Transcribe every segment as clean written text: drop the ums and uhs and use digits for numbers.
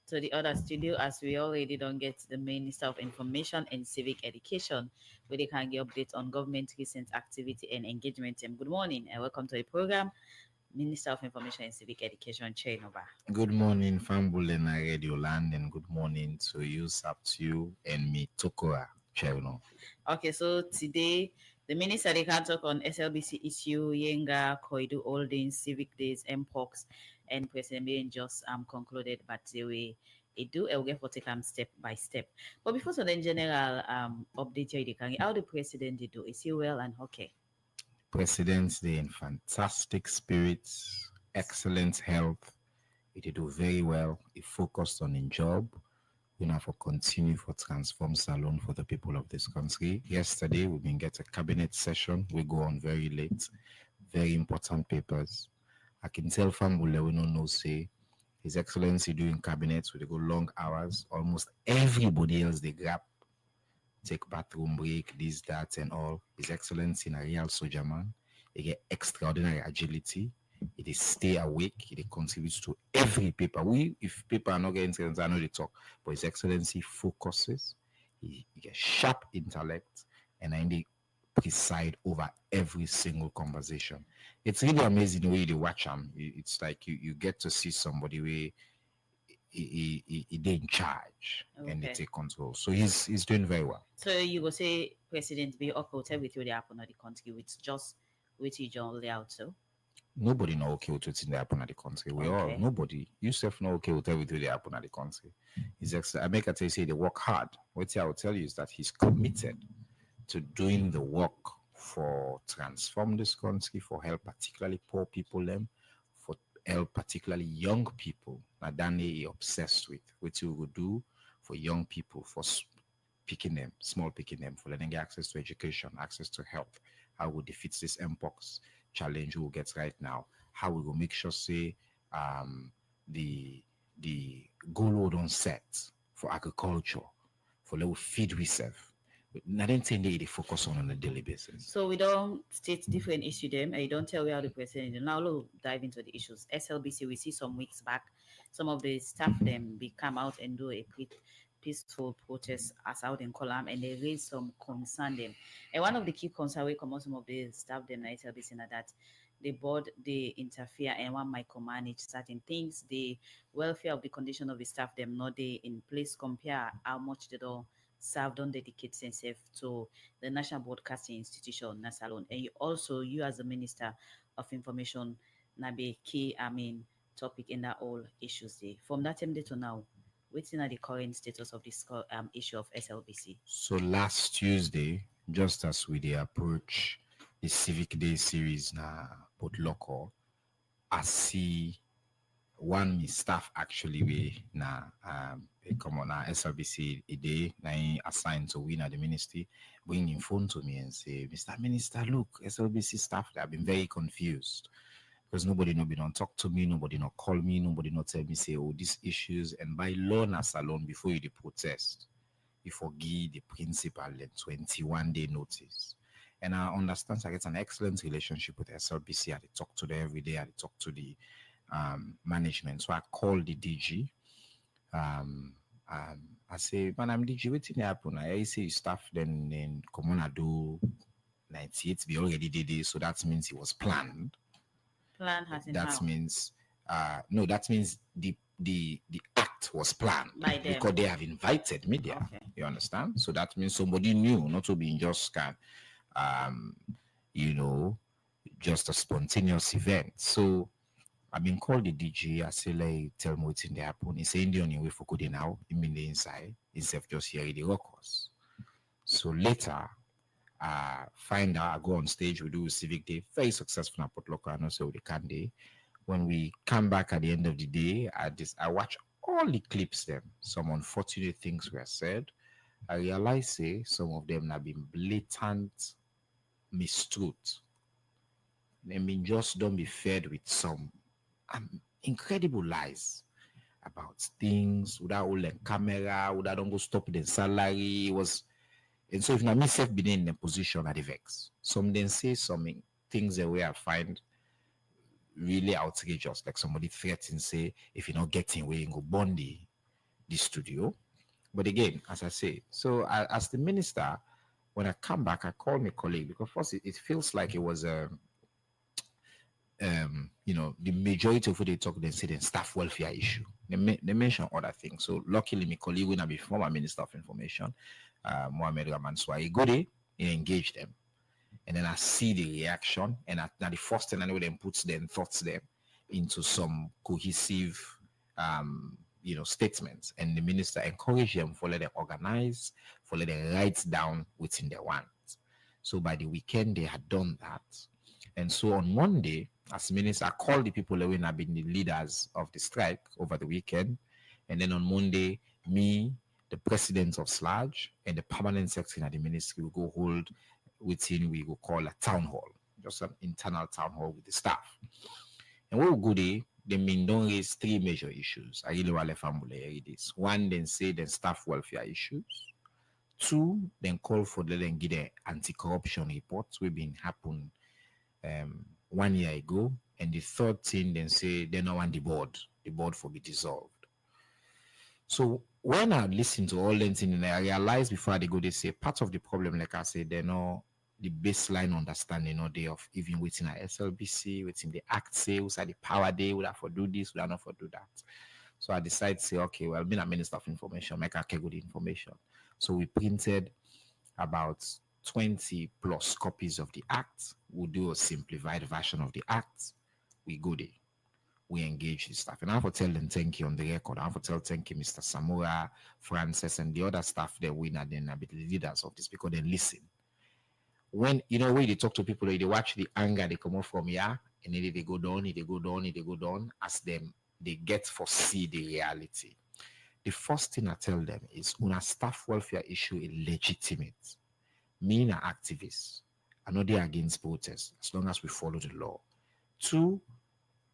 to the other studio as we already don't get the Minister of Information and Civic Education, where they can get updates on government recent activity and engagement. Good morning and welcome to the program, Minister of Information and Civic Education, Chainova. Good morning, Fambulena Radio Land, and good morning to you, Saptu, and me, Tokora Cherno. Okay, so today the minister they can talk on SLBC issue, Yenga, Koidu Holdings, Civic Days, M-Pox, and President Bain just concluded, but they will do a get for take step by step. But before so then general update you can how the president did do is he well and okay. President's Day in fantastic spirits, excellent health. He did do very well. He focused on his job. For continue for transform salon for the people of this country. Yesterday we been get a cabinet session. We go on very late. Very important papers. I can tell Fambule we don't know say His Excellency doing cabinets we they go long hours. Almost everybody else they grab, take bathroom break, this, that, and all. His Excellency in a real soldier man. He get extraordinary agility. It is stay awake. It contributes to every paper. If people are not getting things, I know they talk. But His Excellency focuses. He gets sharp intellect, and then they preside over every single conversation. It's really amazing the way you watch him. It's like you get to see somebody where he they in charge and they take control. So he's doing very well. So you will say President be okay with everything that happen in the country with just with your John layout so. Nobody know okay with what's in the happen at the country. We all nobody. You self know okay with everything that happen at the country. I make a say they work hard. What I will tell you is that he's committed to doing the work for transform this country, for help particularly poor people them, for help particularly young people. That he obsessed with what you would do for young people, for picking them, small picking them, for letting get access to education, access to health. How we defeat this M-Pox challenge we'll get right now, how we will make sure say the goal don't set for agriculture, for little feed reserve. I don't think they focus on a daily basis. So we don't state different issue them and you don't tell where the president now we'll dive into the issues. SLBC we see some weeks back, some of the staff them be come out and do a peaceful protest as out in Column and they raise some concern them. And one of the key concerns we come out some of the staff them at SLBC na that the board they interfere and one micromanage certain things. The welfare of the condition of the staff them not they in place compare how much they don't serve don't dedicate themselves to the National Broadcasting Institution, Nasalon. And you as the Minister of Information na be key topic in that all issues there. From that time to now, what's in the current status of this issue of SLBC? So last Tuesday, just as we approach the Civic Day series na Port Local, I see one me staff actually we na come on SLBC a day na assigned to win at the ministry bring him phone to me and say, Mr. Minister, look, SLBC staff they have been very confused because nobody no be don't talk to me, nobody no call me, nobody no tell me say these issues, and by law na salon before you the protest you forgive the principal the 21-day notice. And I understand I get an excellent relationship with SLBC. I talk to them every day. I talk to the management. So I call the DG. I say, man, I'm DG. What's happen? I say staff then come on, I do 98 be already did it. So that means it was planned. Plan has that means no, that means the act was planned by them because they have invited media. Okay. You understand? So that means somebody knew, not to be just just a spontaneous event. So I've been called the DG. I say, like, tell me what's in the happen. He say, in the only way for coding now, in the inside, instead of just hearing the records. So later, find out, I go on stage, we do a Civic Day, very successful at Port Local, and also the can day. When we come back at the end of the day, I watch all the clips them. Some unfortunate things were said. I realize, say, some of them have been blatant mistruth. They mean just don't be fed with some incredible lies about things without all the camera, without don't go stop the salary was. And so if not myself been in a position at the vex, some then say some things that we I find really outrageous, like somebody threatening say if you're not getting where you go bondi, the studio. But again, as I say, so as the minister, when I come back, I call my colleague because first it feels like it was the majority of what they talk, they say the staff welfare issue. They mention other things. So luckily, my colleague, when I be former Minister of Information, Mohamed Rahman Swai, go there, he engage them. And then I see the reaction, and now the first thing I know, then puts them thoughts them into some cohesive, statements. And the minister encouraged them for let them organize, for let them write down within their want. So by the weekend, they had done that. And so on Monday, as minister, I called the people that have been the leaders of the strike over the weekend. And then on Monday, me, the president of SLAG, and the permanent secretary at the ministry will go hold within we will call a town hall, just an internal town hall with the staff. And what we go there, they mean don't raise three major issues. I really want to this. One, then say the staff welfare issues. Two, then call for them give the anti-corruption reports we've been happen 1 year ago. And the third thing, then say they don't want the board for be dissolved. So when I listen to all them things, I realize before they go, they say part of the problem, like I said, they know the baseline understanding they of even within a SLBC, within the act sales, the power day, would have for do this, would have not for do that. So I decided to say, okay, well, being a minister of information, make a good information. So we printed about 20 plus copies of the act. We'll do a simplified version of the act. We go there. We engage the staff. And I have to tell them thank you on the record. I have to tell thank you, Mr. Samura, Francis, and the other staff that we are then be the leaders of this because they listen. When when they talk to people, they watch the anger they come up from here, and then they go down, as them they get foresee the reality. The first thing I tell them is when a staff welfare issue is legitimate. Me an activist. I know they're against protest as long as we follow the law. Two,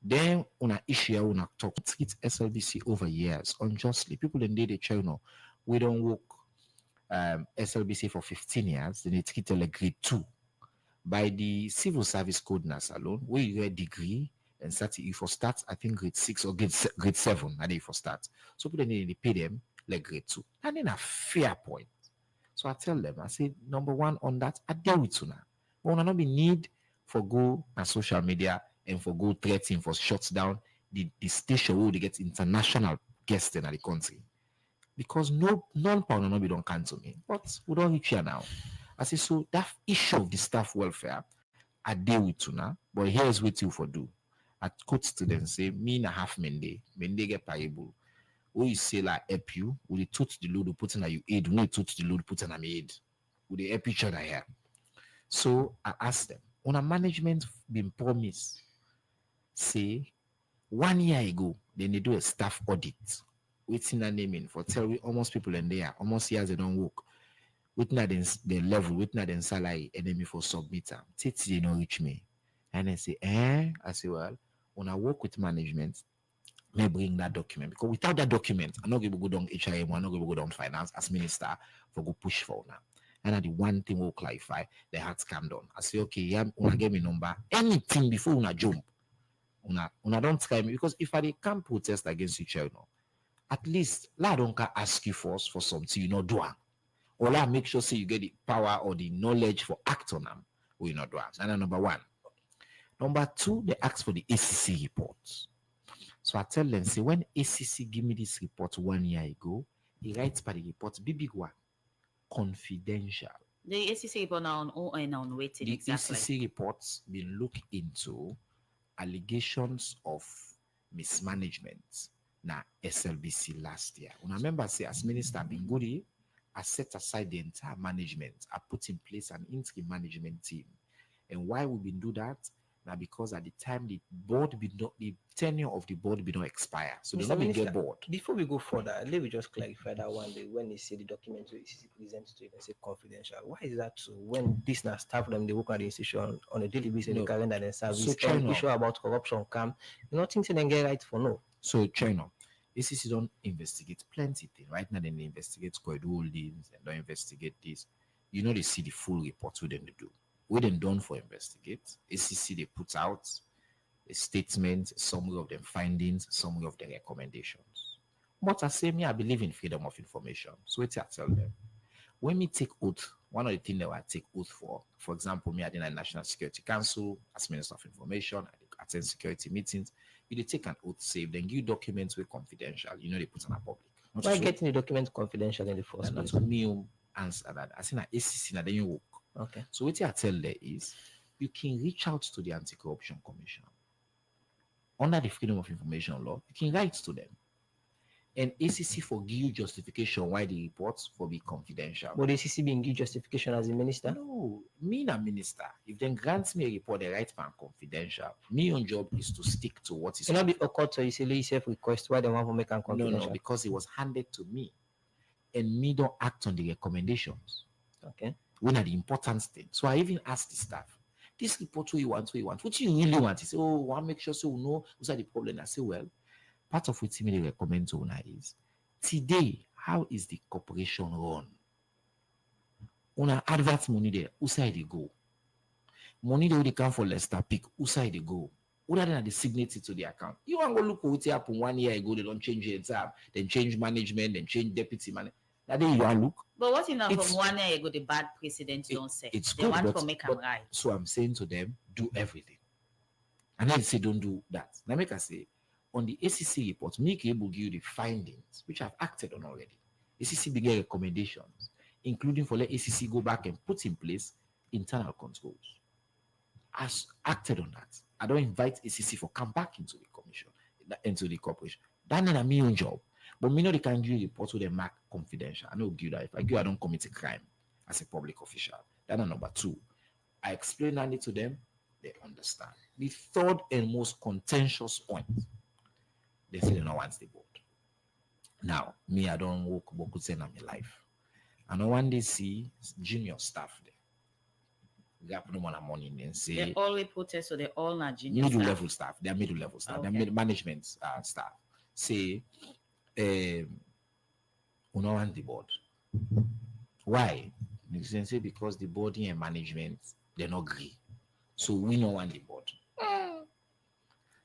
then on an issue on talk treat SLBC over years unjustly. People in they try we don't work SLBC for 15 years, then they treat it like grade 2. By the civil service code alone, where you get a degree and start you for start, I think grade 6 or grade 7, and they for start. So people then they pay them like grade 2. And then a fair point. So I tell them, I say, number one on that, I deal with you now. But when I not be need for go on social media and for go threatening for shuts down the station where they get international guests in the country. Because non-pound not be don't cancel me. But we don't reach here now. I say, so that issue of the staff welfare, I deal with you now, but here's what you for do. I quote students say, me and a half Mende get payable. Or you say like help you, will they touch the load put in a you aid, will they touch the load put in a aid? Will they help each other here? So I asked them, on a management been promised, say 1 year ago, then they do a staff audit. Waiting that naming for tell we almost people in there, almost years they don't work. Waiting the level, waiting at salary, enemy for submit them. They don't reach me. And I say, I say, well, when I work with management, may bring that document because without that document, I'm not going to go down HIM, I'm not going to go down finance as minister for go push for now. And the one thing will clarify, the hearts calm down. I say, okay, yeah, una get me number. Anything before una jump, una don't try me because if I can't protest against each other, at least la don't ask you first for something you know do. Or la make sure say you get the power or the knowledge for act on them. We not do. And number one. Number two, they ask for the ACC reports. So I tell them, say, when ACC give me this report 1 year ago, he writes by the report, big one, confidential. The ACC report now on waiting. The exactly. ACC reports been look into allegations of mismanagement na SLBC last year. When I remember, say, as minister been good, I set aside the entire management. I put in place an interim management team. And why we been do that? Now, because at the time the tenure of the board be not expire, so they don't get bored. Before we go further, let me just clarify that one day when they say the document is presented to you and say confidential. Why is that so? When this now staff them they work at the institution on a daily basis, they carry that service. So China, issue about corruption come, nothing to then get right for no. So China, ACC don't investigate plenty things. Right now, they investigate Koidu Holdings and don't investigate this. They see the full report we then do. We then done for investigate. ACC they put out a statement, summary of their findings, summary of their recommendations. But I say me, I believe in freedom of information. So it's I tell them. When me take oath, one of the things that I take oath for example, me I did a National Security Council as Minister of Information, I attend security meetings. You they take an oath saved, then you documents were confidential. You know they put on a public. Not Why so, getting the document confidential in the first not place? to me answer that. I say na ACC na then you work. Okay. So what I tell there is you can reach out to the Anti-Corruption Commission. Under the Freedom of Information law, you can write to them. And ACC for give you justification why the reports for be confidential. But the ACC being give justification as a minister? No, me a minister. If then grants me a report, the right man confidential. Me on job is to stick to what is. It not be occurred to you say self request why they want to make an confidential. No, because it was handed to me, and me don't act on the recommendations. Okay. When are the important things? So I even asked the staff, this report what you want. What you really want? He say, oh, I want to make sure so we know what's the problem. I say, well, part of what me they recommend to una is today, how is the corporation run? Una advert money there, who side they go? Money they come for Leicester pick, who side they go? Other than the signature to the account. You want to go look what happened 1 year ago, they don't change it up, then change management, then change deputy manager. That day you want to look. But what enough from 1 year ago the bad precedent don't say? It's they good, want but, to make them right. So I'm saying to them, do everything. And then say don't do that. Now make us say on the ACC report, make able to give you the findings, which I've acted on already. ACC began recommendations, including for let ACC go back and put in place internal controls. As acted on that, I don't invite ACC for come back into the commission, into the corporation. That's not my own job. But me know they can give reports with a mark confidential. I know give that. If I give, I don't commit a crime as a public official. That's number 2. I explain that to them, they understand. The third and most contentious point, they say they don't want the board. Now, me, I don't work Boku in my life. I know one day see junior staff there. Gap no more money and say they always protest, so they all not junior middle staff. level staff. They're middle level staff. Okay. They're management staff. Say, we don't want the board. Why? They say because the body and management they not agree. So we don't want the board.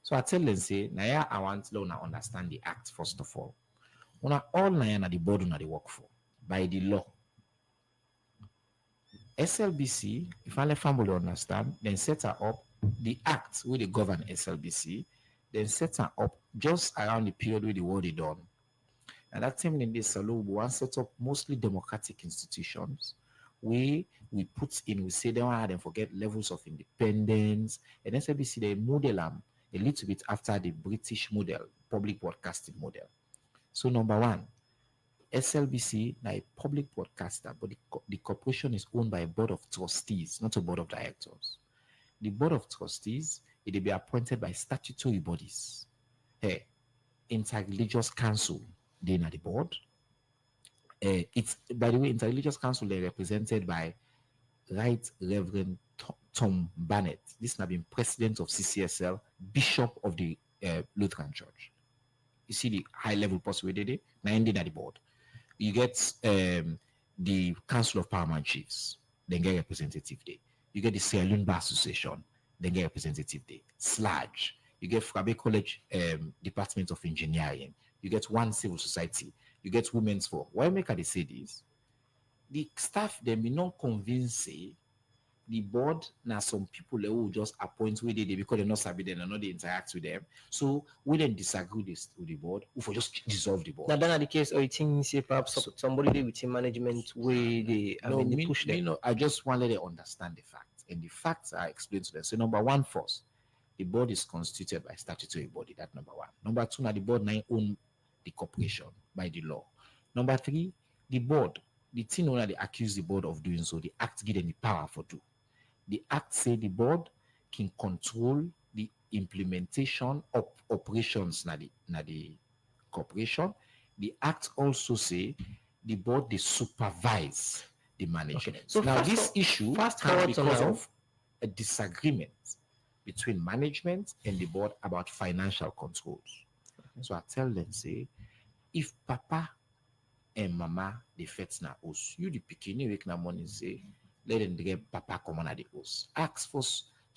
So I tell them say, now I want to understand the act first of all. Una all na the board una the work for by the law. SLBC, if I let family understand, then set her up the act where they govern SLBC, then set her up just around the period where the war they done. And that time in this salon, we want set up mostly democratic institutions where we put in, we say they don't have them forget levels of independence. And SLBC they model them a little bit after the British model, public broadcasting model. So number 1, SLBC now a public broadcaster, but the corporation is owned by a board of trustees, not a board of directors. The board of trustees, it will be appointed by statutory bodies. Hey, Interreligious Council, they are the board. It's by the way, Interreligious Council they're represented by Right Reverend Tom Bannett. This now been president of CCSL, bishop of the Lutheran Church. You see the high level possibility, now ending at the board. You get the Council of Paramount Chiefs, then get representative day. You get the Sierra Leone Bar Association, then get representative day. SLAG, you get Frabe College Department of Engineering, you get One Civil Society, you get Women's Forum. Why make I say this? The staff them be not convinced say the board now some people who will just appoint where they because they're not sabi them and not they interact with them. So we then disagree with the board, we for just dissolve the board. Now that's not the case, or you think say perhaps somebody there within management where they they push them. I just want to let them understand the facts. And the facts I explained to them. So number 1 first, the board is constituted by statutory body. That's number 1. Number 2, now the board now own the corporation by the law. Number 3, the board, the thing owner they accuse the board of doing so, the act give them the power for do. The act say the board can control the implementation of operations na the corporation. The act also say the board they supervise the management. Okay. So now this issue forward because of a disagreement between management and the board about financial controls. Okay. So I tell them say, if papa and mama they fet na us, you the pikin wake na money say, let them get papa come on at the house. Ask for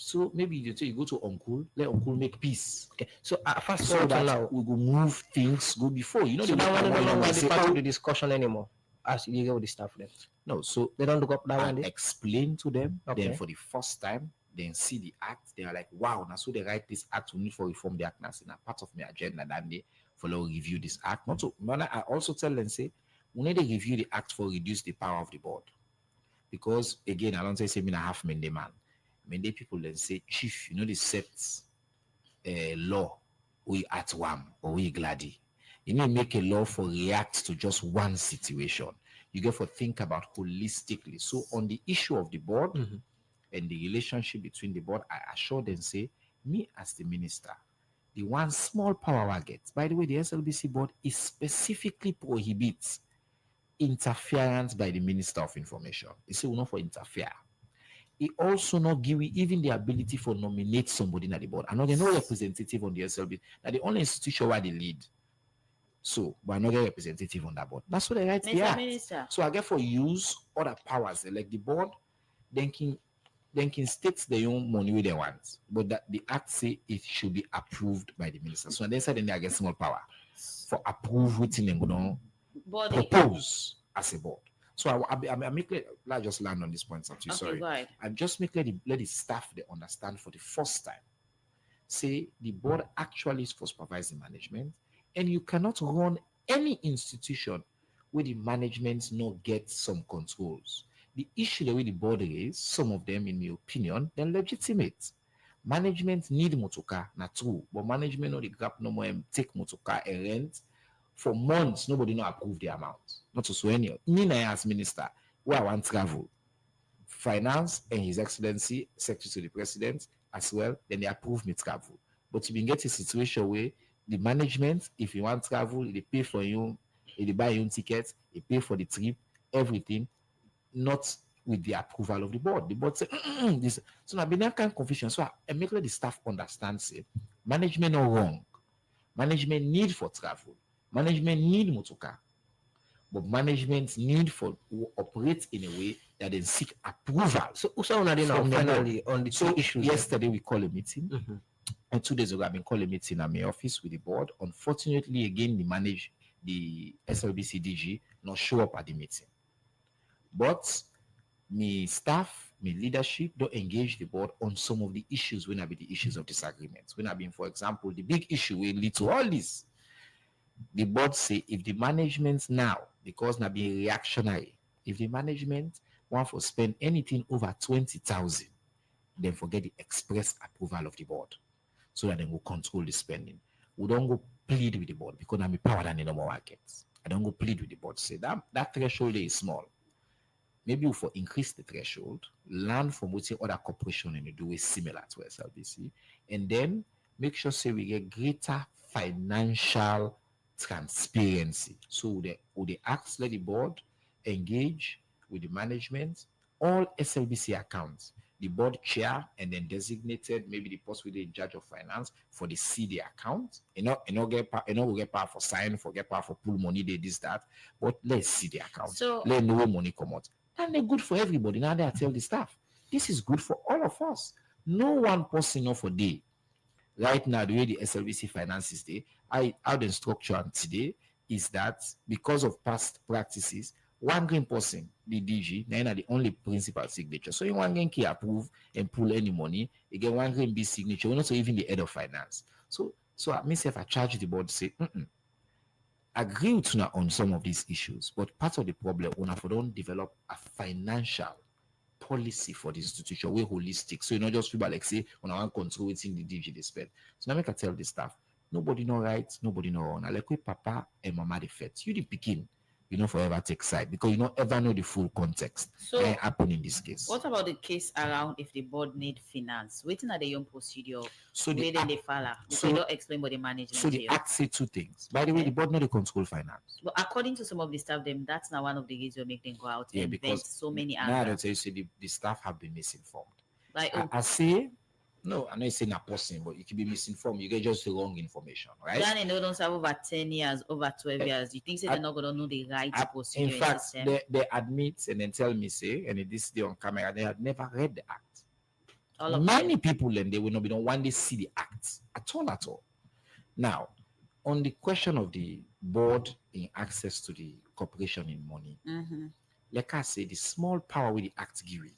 So maybe you go to uncle, let uncle make peace. Okay. So fast So forward to that now. we go move things go before. You know, So they that one look no at longer and be say, part of oh, the discussion anymore. As you get with the staff then. no. So They don't look up that I one. Day. explain to them. Then Okay. for the first time, then see the act. They are like, wow. Now so they write this act. We need for reform the act. Now see, now part of my agenda that they follow review this act. Not to, but I also tell them say we need to review the act for reduce the power of the board. Because again, I don't say me a half Mende man. Mende people then say, chief, you know the set law we at one or we gladdy. You need to make a law for react to just one situation. You get to think about holistically. So on the issue of the board and the relationship between the board, I assure them say, me as the minister, the one small power I get. By the way, the SLBC board is specifically prohibits interference by the Minister of Information. They say we're not for interfere. It also not give you even the ability for nominate somebody in the board. And not no representative on the SLB. Now the only institution where they lead. So we're not a representative on that board. That's what they write the Mr. act. Minister. So I get for use other powers like the board, then can state their own money where they want. But that the act say it should be approved by the minister. So on the side then they get small power for approve within them going propose as a board. So I make let just land on this point. I'm too sorry. Go ahead. I just make let the staff they understand for the first time. Say the board actually is for supervising management, and you cannot run any institution where the management not get some controls. The issue that with the board is, some of them, in my opinion, they're legitimate. Management need motoka, not true, but management not the grab no more and take motoka and rent. For months, nobody not approve the amount. Not to swear any. Me as minister, where I want travel, finance and His Excellency, Secretary to the President as well, then they approve me travel. But you can get a situation where the management, if you want travel, they pay for you, they buy your own tickets, they pay for the trip, everything, not with the approval of the board. The board say, this. So now, been that kind of confusion. So I make the staff understand, say, management not wrong. Management need for travel. Management need motoka, but management need for operate in a way that they seek approval. So finally on the two issues. Yesterday we call a meeting, and 2 days ago I've been calling a meeting at my office with the board. Unfortunately, again, the SLBC DG not show up at the meeting. But me staff, me leadership don't engage the board on some of the issues when I be the issues of disagreements. When I been, for example, the big issue will lead to all this. The board say if the management now, because now being reactionary, if the management want to spend anything over 20,000, then forget the express approval of the board, so that they will control the spending. We don't go plead with the board because I'm power than the normal markets. I don't go plead with the board. Say that threshold is small. Maybe we for increase the threshold, learn from what other corporation and do is similar to SLBC, and then make sure say we get greater financial transparency. So would they ask let the board engage with the management, all SLBC accounts, the board chair and then designated maybe the person in charge of finance for the CD account. Get power for sign, get power for pull money, they this that. But let's see the account. So let no money come out. And they're good for everybody. Now they tell the staff, this is good for all of us. No one person off a day. Right now, the way the SLBC finances today, how the structure today is that because of past practices, one green person, the DG, now the only principal signature. So in one green key approve and pull any money, you get one green B signature, not even the head of finance. So I myself, I charge the board to say, agree with you on some of these issues, but part of the problem, when I don't develop a financial policy for the institution, we're holistic. So you not just people like say, when I want control it's in the DG they spend. So now make I tell the staff, nobody know right, nobody know wrong. Like with Papa and Mama the fet. You the picking, you know forever take side because you don't ever know the full context. So what happen in this case. What about the case around if the board need finance? Waiting at the young procedure, so where then they follow. So they don't explain what the management. So the act say two things. By the way, the board not the control finance. But according to some of the staff, that's not one of the reasons make them go out and vent so many angles. Now I don't tell you, say the staff have been misinformed. Like I say. No, I'm not saying a person, but you can be misinformed. You get just the wrong information, right? Then they don't have over 10 years, over 12 years. You think they're not going to know the right procedure? In fact, they admit and then tell me, say, and this day on camera, they had never read the act. All of Many people then they will not be don't want to see the acts at all at all. Now, on the question of the board in access to the corporation in money, like I say, the small power with the act give you,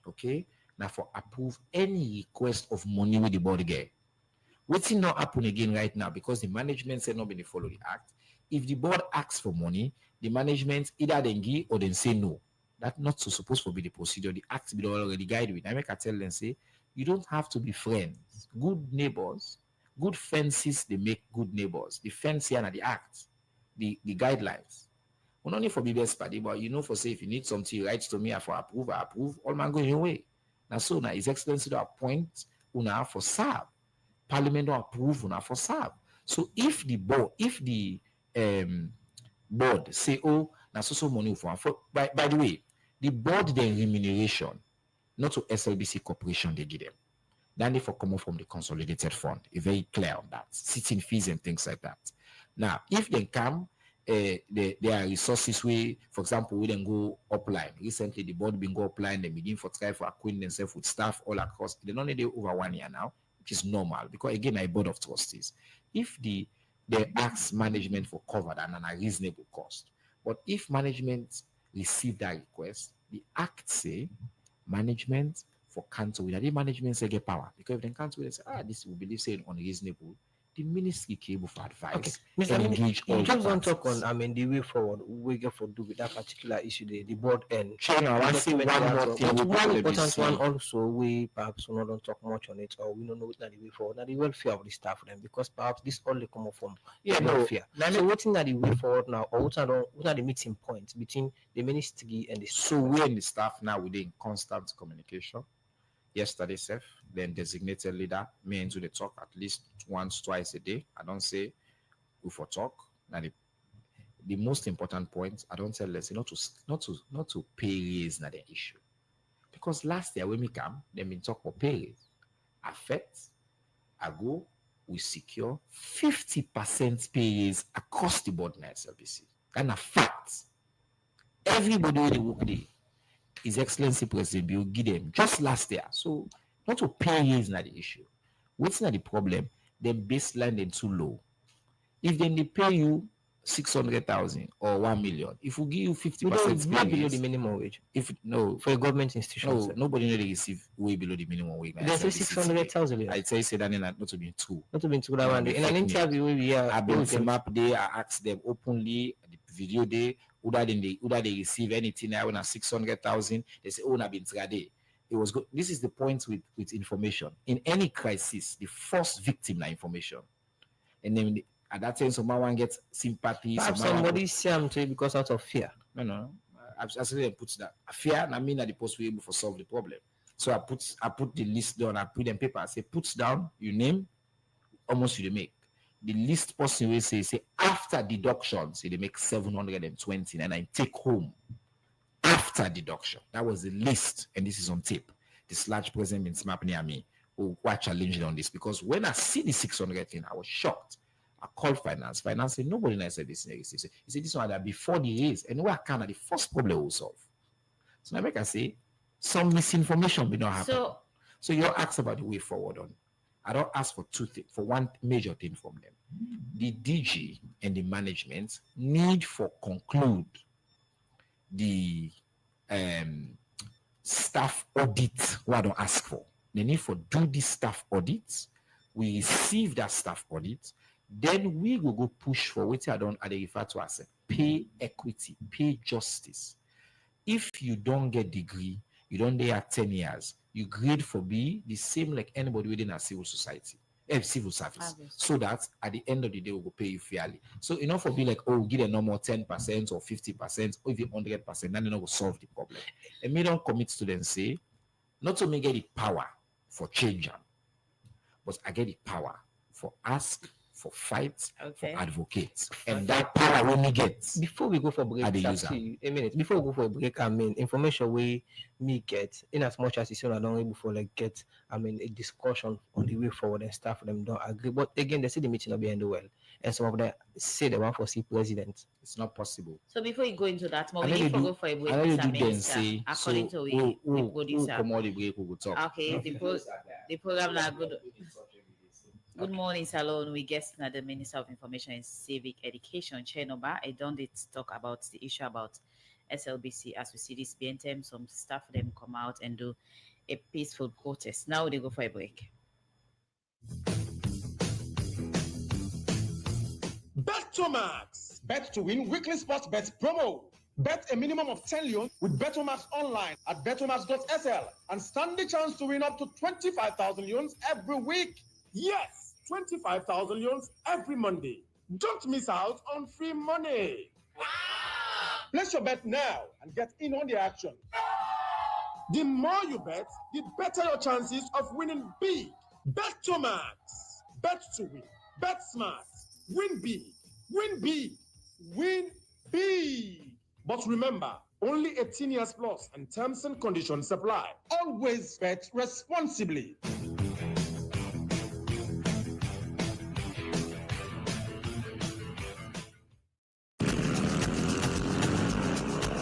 okay? Now for approve any request of money with the board get. What's not happen again right now because the management said not going to follow the act. If the board asks for money, the management either then give or then say no. That's not so supposed to be the procedure. The act be already guide with. I make a tell them say you don't have to be friends, good neighbors, good fences. They make good neighbors. The fence here and the act, the guidelines. Well, not only for BBS party, but for say if you need something, you write to me for approve, I approve. All man going away. Now so now His Excellency to appoint una for serve. Parliament don't approve una for serve. So if the board say, oh, now so money for by the way, the board then remuneration, not to SLBC corporation they give them. Then they for come from the consolidated fund. It's very clear on that. Sitting fees and things like that. Now, if they come, there are resources where, for example, we then go upline. Recently, the board been go upline. They begin for try for acquaint themselves with staff all across. They don't need over 1 year now, which is normal because again, I board of trustees. If they ask management for covered and a reasonable cost, but if management receive that request, the act say management for cancel with the management say get power because if they cancel, they say this will believe saying unreasonable. The ministry cable for advice and engage all you just the don't talk parties. on the way forward we get for do with that particular issue the board end. China, I want to say one more thing. But one important one also we perhaps we don't talk much on it or we don't know what the way forward. Now the welfare of the staff then because perhaps this only come up from welfare. So what's in the way forward now or what are the meeting points between the ministry and the staff? So we and the staff now within constant communication. Yesterday, Seth, then designated leader, me into the talk at least once, twice a day. I don't say we for talk. Now the most important point, I don't tell us not to pay raise not the issue. Because last year when we come, they been talk for pay raise. Affect, I go, we secure 50% pay raise across the board in SLBC. And a fact, everybody in the work day. His Excellency President Bill give them just last year. So not to pay is not the issue. What's not the problem? The baseline is too low. If then they pay you 600,000 or 1 million, if we give you 50% way below the minimum wage. If no for a government institution, nobody know they receive way below the minimum wage. They say 600,000. I'd say that not to be true. Not to be true that one. In an interview we are I've been team up there, I asked them openly the video day. Would they receive anything now when 600,000? They say, oh, I've been trade. It was good. This is the point with information. In any crisis, the first victim na information. And then at that time, someone gets sympathy. Perhaps somebody say I'm to because out of fear. No. Absolutely puts that fear. I mean that the post will be able to solve the problem. So I put the list down. I put them paper. I say put down your name. Almost you make. The least person will say after deduction, say they make 720 and I take home after deduction. That was the list, and this is on tape. This large president been smart near me who quite challenging on this because when I see the 600 thing, I was shocked. I called finance. Finance said nobody knows this. He said this one that before the raise, and where can the first problem will solve. So now make I say some misinformation will not happen. So you ask about the way forward on. I don't ask for two things, for one major thing from them. The DG and the management need for conclude the staff audit what I don't ask for. They need for do this staff audit. We receive that staff audit. Then we will go push for what I refer to as pay equity, pay justice. If you don't get degree, you don't there 10 years, you grade for B the same like anybody within a civil society, civil service. So that at the end of the day, we will pay you fairly. So enough for be like, oh, give a normal 10% or 50% or even 100%, then will solve the problem. And me don't commit to them say, not to me get the power for change, but I get the power for ask, for fight, for advocates. And that power when we get. Before we go for break, a minute. Before we go for a break, information we get, in as much as it's I don't able for like get, a discussion on the way forward and stuff for them don't agree. But again, they say the meeting will be end well. and some of them say they want to see president. It's not possible. So before you go into that, more, And we then need to they go do- for a break, and then Mr. they do then Minister, say, according so to who the producer. come on the break, we will talk. Okay, the program now good. Good morning, Salon. We guest now the Minister of Information and Civic Education, Chenoba. I don't need to talk about the issue about SLBC. As we see this BNTM, some staff them come out and do a peaceful protest. Now they go for a break. Bet to max. Bet to win weekly sports bets promo. Bet a minimum of 10 leon with Betomax online at betomax.sl and stand the chance to win up to 25,000 leons every week. Yes, 25,000 leons every Monday. Don't miss out on free money. Place your bet now and get in on the action. The more you bet, the better your chances of winning big. Betomax. Bet to win. Bet smart. Win big. Win big. Win big. But remember, only 18 years plus and terms and conditions apply. Always bet responsibly.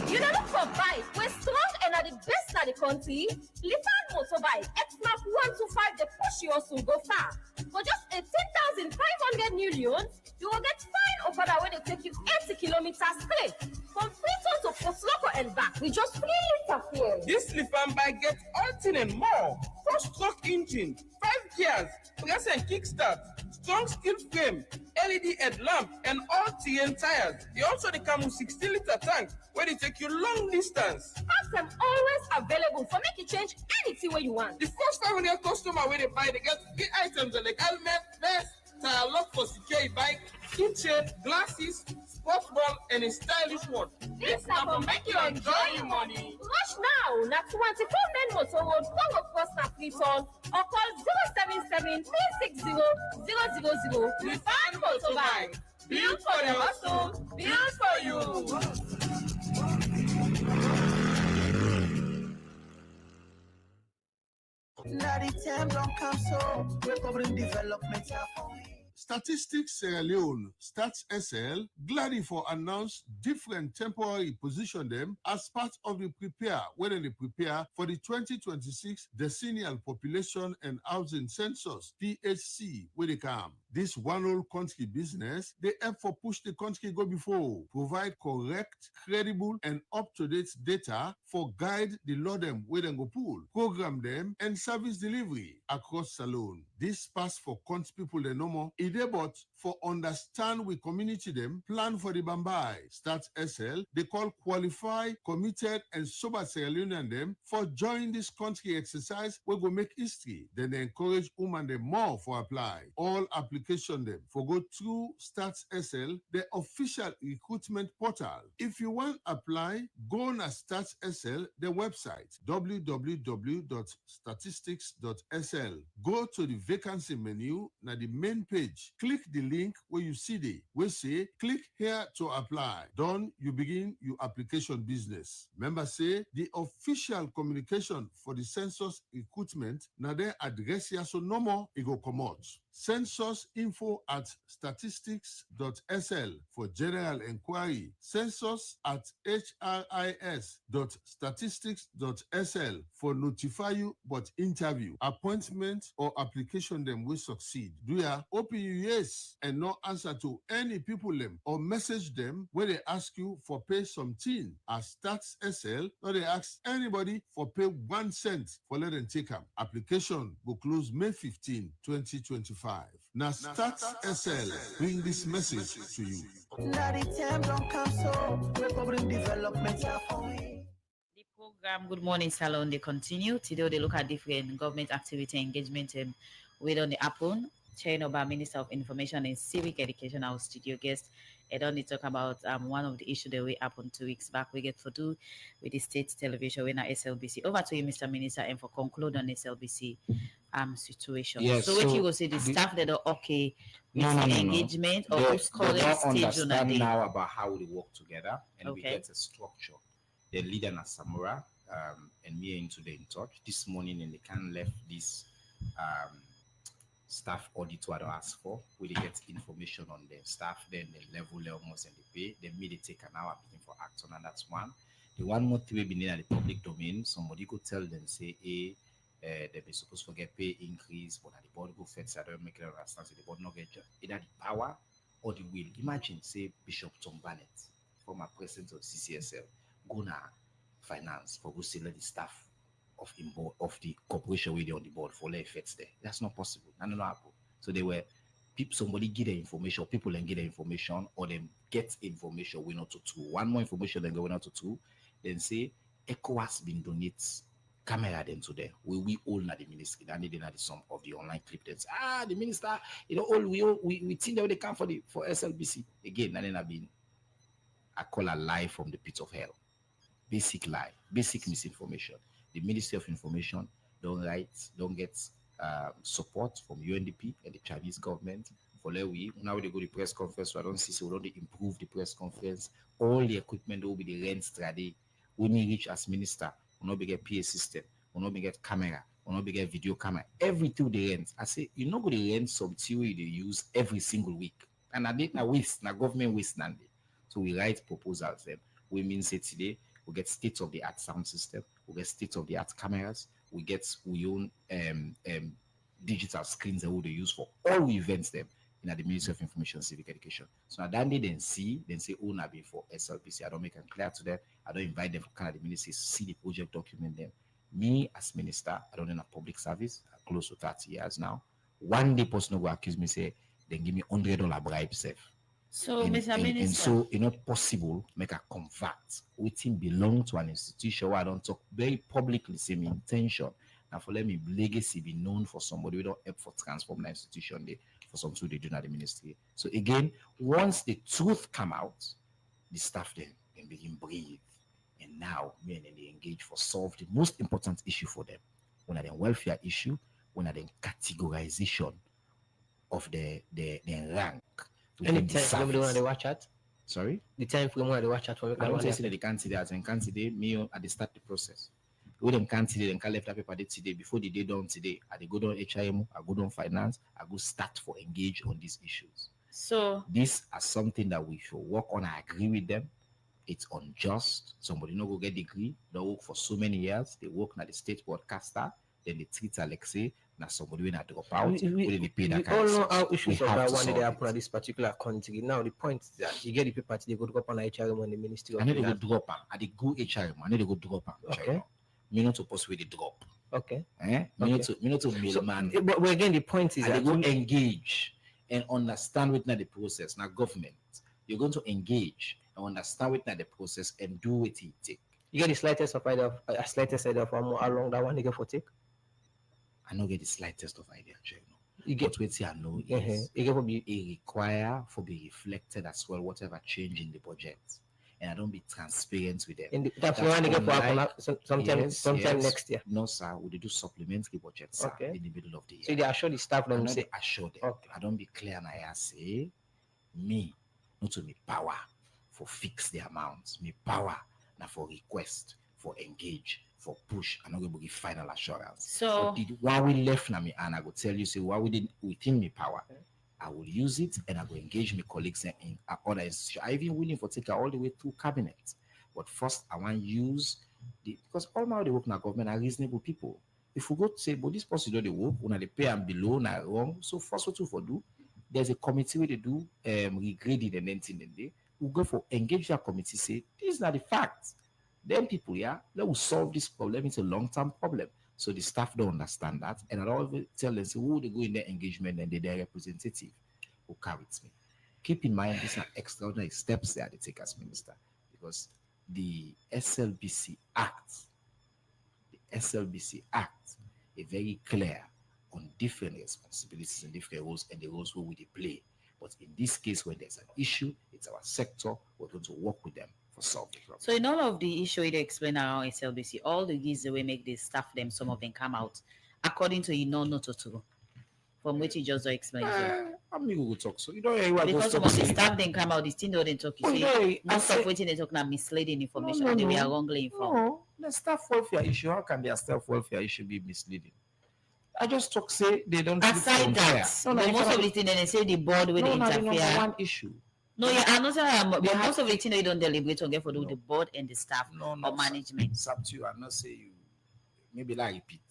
You know, look for bike. We're strong and are the best in the country. Lipan Motorbike, X-Map 125, they push you also go far. For just 18,500 new loans, you will get fine Okada when they take you 80 kilometers straight. From Freetown to Port Loko and back with just 3 liters fuel. This Lipan bike gets all and more. 4-stroke engine, 5 gears, press and kickstart, strong steel frame, LED headlamp, and all-terrain tires. They also come with 16-liter tank where they take you long distance. Have them always available for make you change anything where you want. The first 500 customer when they buy, they get 3 items like helmet, vest, tire lock for secure bike, keychain, glasses, sports ball, and a stylish watch. This time will make you enjoy your money. Rush now, not 24 Men Motor Road, Congo Cross, Freetown, or call 077 360 000. Refine Motorbike. Built for the hustle, built for you. Statistics Sierra Leone, Stats SL, gladly for announced different temporary position them as part of the when they prepare for the 2026 Decennial Population and Housing Census, DHC, where they come. This one whole country business, they help for push the country go before, provide correct, credible, and up-to-date data for guide the law them where they go pool, program them, and service delivery across Salone. This pass for country people they no more. It but for understand we community them, plan for the Bambai, Start SL, they call qualify, committed, and sober Sierra Leonean them for join this country exercise we go make history. Then they encourage women them more for apply. All application them for go through Start SL, the official recruitment portal. If you want apply, go on Start SL, the website www.statistics.sl. Go to the vacancy menu, now the main page. Click the link where you see the we say click here to apply. Done, you begin your application business. Remember say the official communication for the census recruitment now their address here so no more it go come out. Census info at statistics.sl for general inquiry. Census at hris.statistics.sl for notify you but interview, appointment or application them will succeed. Do ya open your yes and no answer to any people them or message them when they ask you for pay something as Stats SL or they ask anybody for pay 1 cent for let them take them. Application will close May 15, 2025. Now Stats SL bring this message to you. The program Good Morning Salon they continue. Today they look at different government activity engagement with on the happen. Chenoba, Minister of Information and Civic Education, our studio guest. I don't need to talk about one of the issues that we happened 2 weeks back. We get to do with the state television when SLBC. Over to you, Mr. Minister, and for conclude on SLBC situation. Yes, so what you will say the staff that are okay with engagement or who's they don't stage understand now about how they work together and we Okay. get a structure. The leader na Samura and me and today in touch this morning and they can left this staff audit what I ask for, we they get information on the staff, then the level almost and the pay, then me they take an hour looking for action, and that's one. The one more thing we been in the public domain, somebody could tell them, say, hey, they be supposed to get pay increase, but at the board go fetch, I don't make it understand, so the board not get either the power or the will. Imagine, say, Bishop Tom Bannett, former president of CCSL, go now finance for go select the staff of the corporation where they on the board for lay effects there. That's not possible. No happen. So they were people, somebody get the information, people then get the information, or them get information we not to two. One more information then go not to two. Then say ECOWAS been donate camera then to them. We all na the ministry. That need the some of the online clip. Then the minister, all we think that they come for SLBC again. And then I've been I call a lie from the pit of hell. Basic lie, basic misinformation. The Ministry of Information don't get support from UNDP and the Chinese government. For now they go to the press conference, so I don't see so we don't improve the press conference. All the equipment will be the rent strategy. When we reach as minister, we not be get PA system, we not be get camera, we not be get video camera. Everything they rent. I say you not go to rent some theory they use every single week. And I did na waste, na government waste nande. So we write proposals them. We mean say today we get state-of-the-art sound system, we get state-of-the-art cameras, we own digital screens that we use for all events them in the Ministry of Information and Civic Education. So now that they then say, oh, na be for SLBC. I don't make it clear to them. I don't invite them for Canada Ministry to see the project document them. Me as minister, I don't in a public service, I'm close to 30 years now. One day person will accuse me, say, then give me $100 bribe safe. So, Mr. Minister. And so it's not possible make a convert waiting belong to an institution where I don't talk very publicly, say my intention. Now for let me legacy be known for somebody we don't help for transform the institution there for some two they do not the ministry. So again, once the truth come out, the staff then begin breathe. And now men and they engage for solve the most important issue for them. When are the welfare issue, when are the categorization of the rank. Any time somebody want to watch it? Sorry? The time frame when they watch it for I don't say they can't see that and can't see they me at the start the process. We them can't see them can't left that paper today before the day done today. I they go down HIM, I go down finance, I go start for engage on these issues. So this is something that we should work on. I agree with them. It's unjust. Somebody no go get degree, they work for so many years, they work at the state broadcaster, then they treat Alexei. Now somebody when I drop out, we pay that kind all of know stuff. how issues of that one day they solve happen at this particular country. Now the point is that you get the paper they go drop on HRM on the Ministry of I need to go Finance. drop am. I dey go HRM. I need to go drop am. Okay. Me not supposed to the drop. Okay. Me not to middleman. But again, the point is I dey that go engage and understand within the process. Now government, you're going to engage and understand within the process and do what it take. you get the slightest of idea of how long that one they get for take. I don't get the slightest of idea, Jay. You get But what I know is you get for be it require for be reflected as well, whatever change in the budget. And I don't be transparent with them. in the, that's why they get for happen sometime Yes, next year. No, sir. We do supplementary budget, sir, Okay. in the middle of the year. So they assure the staff I them know say they assure them. Okay. I don't be clear and I say me, not to me power for fix the amounts. Me power now for request, for engage, for push. I'm not going to give final assurance. So But why we left now me and I will tell you, say why we did within me power. I will use it and I will engage my colleagues in other institutions. I'm even willing for take it all the way through cabinet. But first, I want to use because all my work in the government are reasonable people. If we go to say, but this person do the work, when they pay and below, not wrong. So first, what for do? There's a committee where they do regrading and anything. And they will go for engage that committee. Say these are the facts. Then people, they will solve this problem. It's a long-term problem. So the staff don't understand that. And I always tell them, say, who they go in their engagement and they're their representative who carries me. Keep in mind, these are extraordinary steps that they take as minister because the SLBC Act is very clear on different responsibilities and different roles and the roles where we play. But in this case, when there's an issue, it's our sector, we're going to work with them for solving the problem. So in all of the issue they explain around SLBC, all the gives the way make the staff them, some of them come out according to not to from which you just explained. I'm going to talk. So you don't hear what Because some of the staff then come out, the thing they talk. You see, most of what they talk now misleading information and they were wrongly informed. No, the staff welfare issue. How can their staff welfare issue be misleading? I just talk say they don't. Aside that, No, but most of the thing they say the board will interfere. One issue. No, yeah, I'm not saying, but most of the thing they don't deliberate on for the board and the staff or management. It's up to you. I'm not saying you. Maybe like repeat.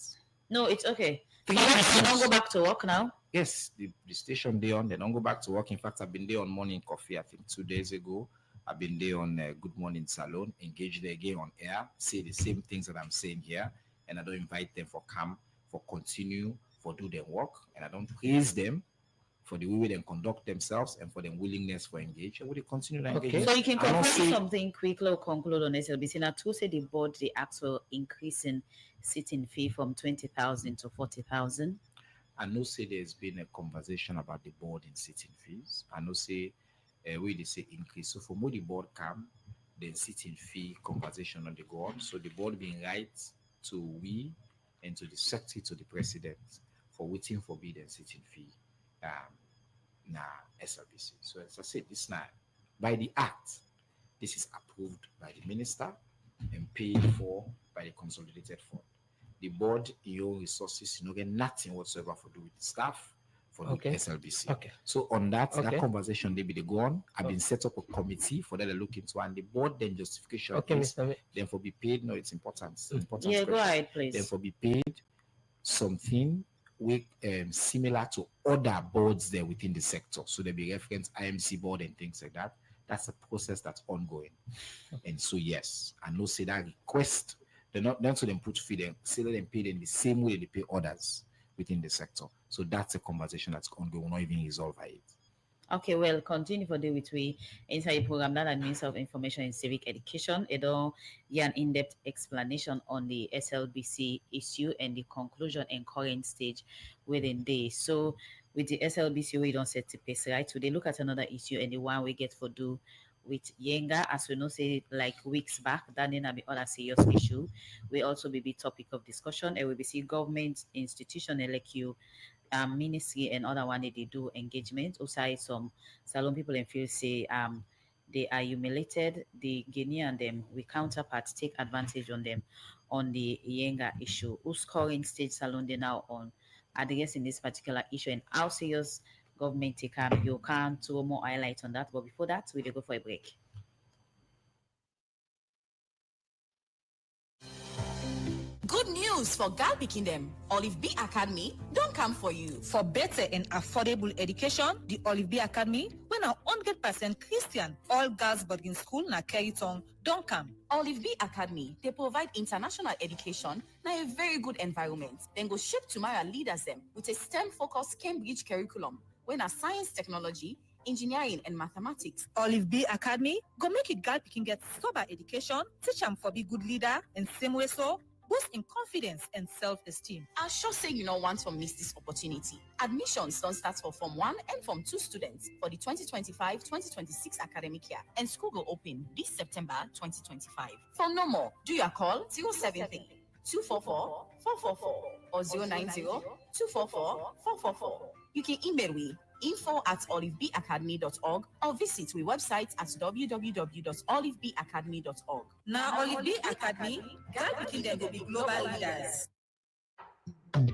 No, it's okay. Can I don't go back to work now? Yes, the station they on. They don't go back to work. In fact, I've been there on Morning Coffee. I think 2 days ago. I've been there on Good Morning Salon. Engage there again on air. Say the same things that I'm saying here, and I don't invite them for come, for continue, for do their work, and I don't praise them for the way they conduct themselves and for their willingness for engage, and will they continue to engage? So you can conclude something quickly or conclude on SLBC. Now, to say the board, they ask for increasing sitting fee from 20,000 to 40,000. I know say there's been a conversation about the board in sitting fees. I know say where they say increase. So for more the board come, then sitting fee conversation on the go on. So the board being right to we and to the secretary to the president for waiting for bid and sitting fee. SLBC. So as I said, this now by the act, this is approved by the minister and paid for by the consolidated fund. The board, your resources, you know, get nothing whatsoever for do with the staff for the SLBC. Okay. So on that conversation, they be the go on. I've been set up a committee for that to look into, and the board then justification is then for be paid. No, it's important. It's important. Yeah, go ahead, please. Then for be paid something with similar to other boards there within the sector. So there be reference IMC board and things like that. That's a process that's ongoing. And so yes, I know say that request, they're not then so them put fee them, say them pay them the same way they pay others within the sector. So that's a conversation that's ongoing, not even resolved by it. Okay, well, continue for the with we inside the program that Minister of Information and Civic Education. It all an in-depth explanation on the SLBC issue and the conclusion and current stage within this. So with the SLBC, we don't set the pace right. So they look at another issue and the one we get for do with Yenga, as we know, say like weeks back, that didn't be other serious issue. We also be topic of discussion and we be see government institution like you. Ministry and other one they do engagement. Also, some salon people and feel say they are humiliated. The Guinean them we counterparts take advantage on them on the Yenga issue. Who's current stage salon they now on addressing this particular issue and how serious government take you can throw more highlight on that. But before that, we'll go for a break. Good news for Gal picking them. Olive B Academy don't come for you. For better and affordable education, the Olive B Academy, when a 100% Christian, all girls boarding school na Keriton, don't come. Olive B Academy, they provide international education na a very good environment. Then go shape tomorrow leaders them with a STEM-focused Cambridge curriculum, when a science, technology, engineering, and mathematics. Olive B Academy, go make it girl picking get sober education, teach them for be good leader, and same way so, boost in confidence and self-esteem. I'll sure say you don't want to miss this opportunity. Admissions don't start for Form 1 and Form 2 students for the 2025-2026 academic year, and school will open this September 2025. For no more, do your call 073 244 444 or 090 244 444. You can email me info@olivebacademy.org or visit my website at www.olivebacademy.org. Now Olive B Academy, girl picking them will be global leaders.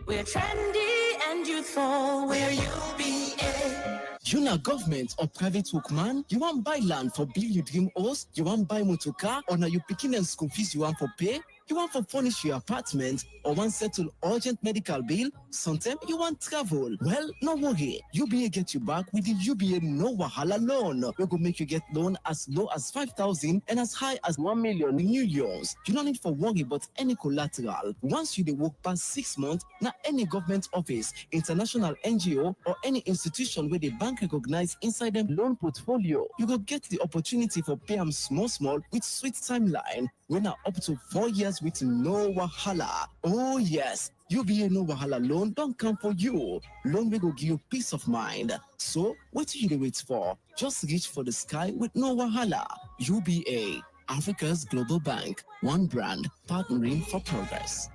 We're trendy and youthful, we're UBA. You na government or private workman? You want buy land for build your dream house? You want buy motor car? Or now you picking and school fees you want for pay? You want for furnish your apartment or want settle urgent medical bill? Sometimes you want travel. Well, no worry. UBA get you back with the UBA No Wahala loan. We go make you get loan as low as 5,000 and as high as 1 million new years. You don't need for worry about any collateral. Once you dey work past 6 months, now any government office, international NGO or any institution where the bank recognize inside them loan portfolio, you go get the opportunity for pay them small with sweet timeline. When are up to 4 years with no wahala. Oh yes, UBA No Wahala loan don't come for you. Loan will go give you peace of mind. So what do you wait for? Just reach for the sky with no wahala. UBA, Africa's global bank. One brand, partnering for progress.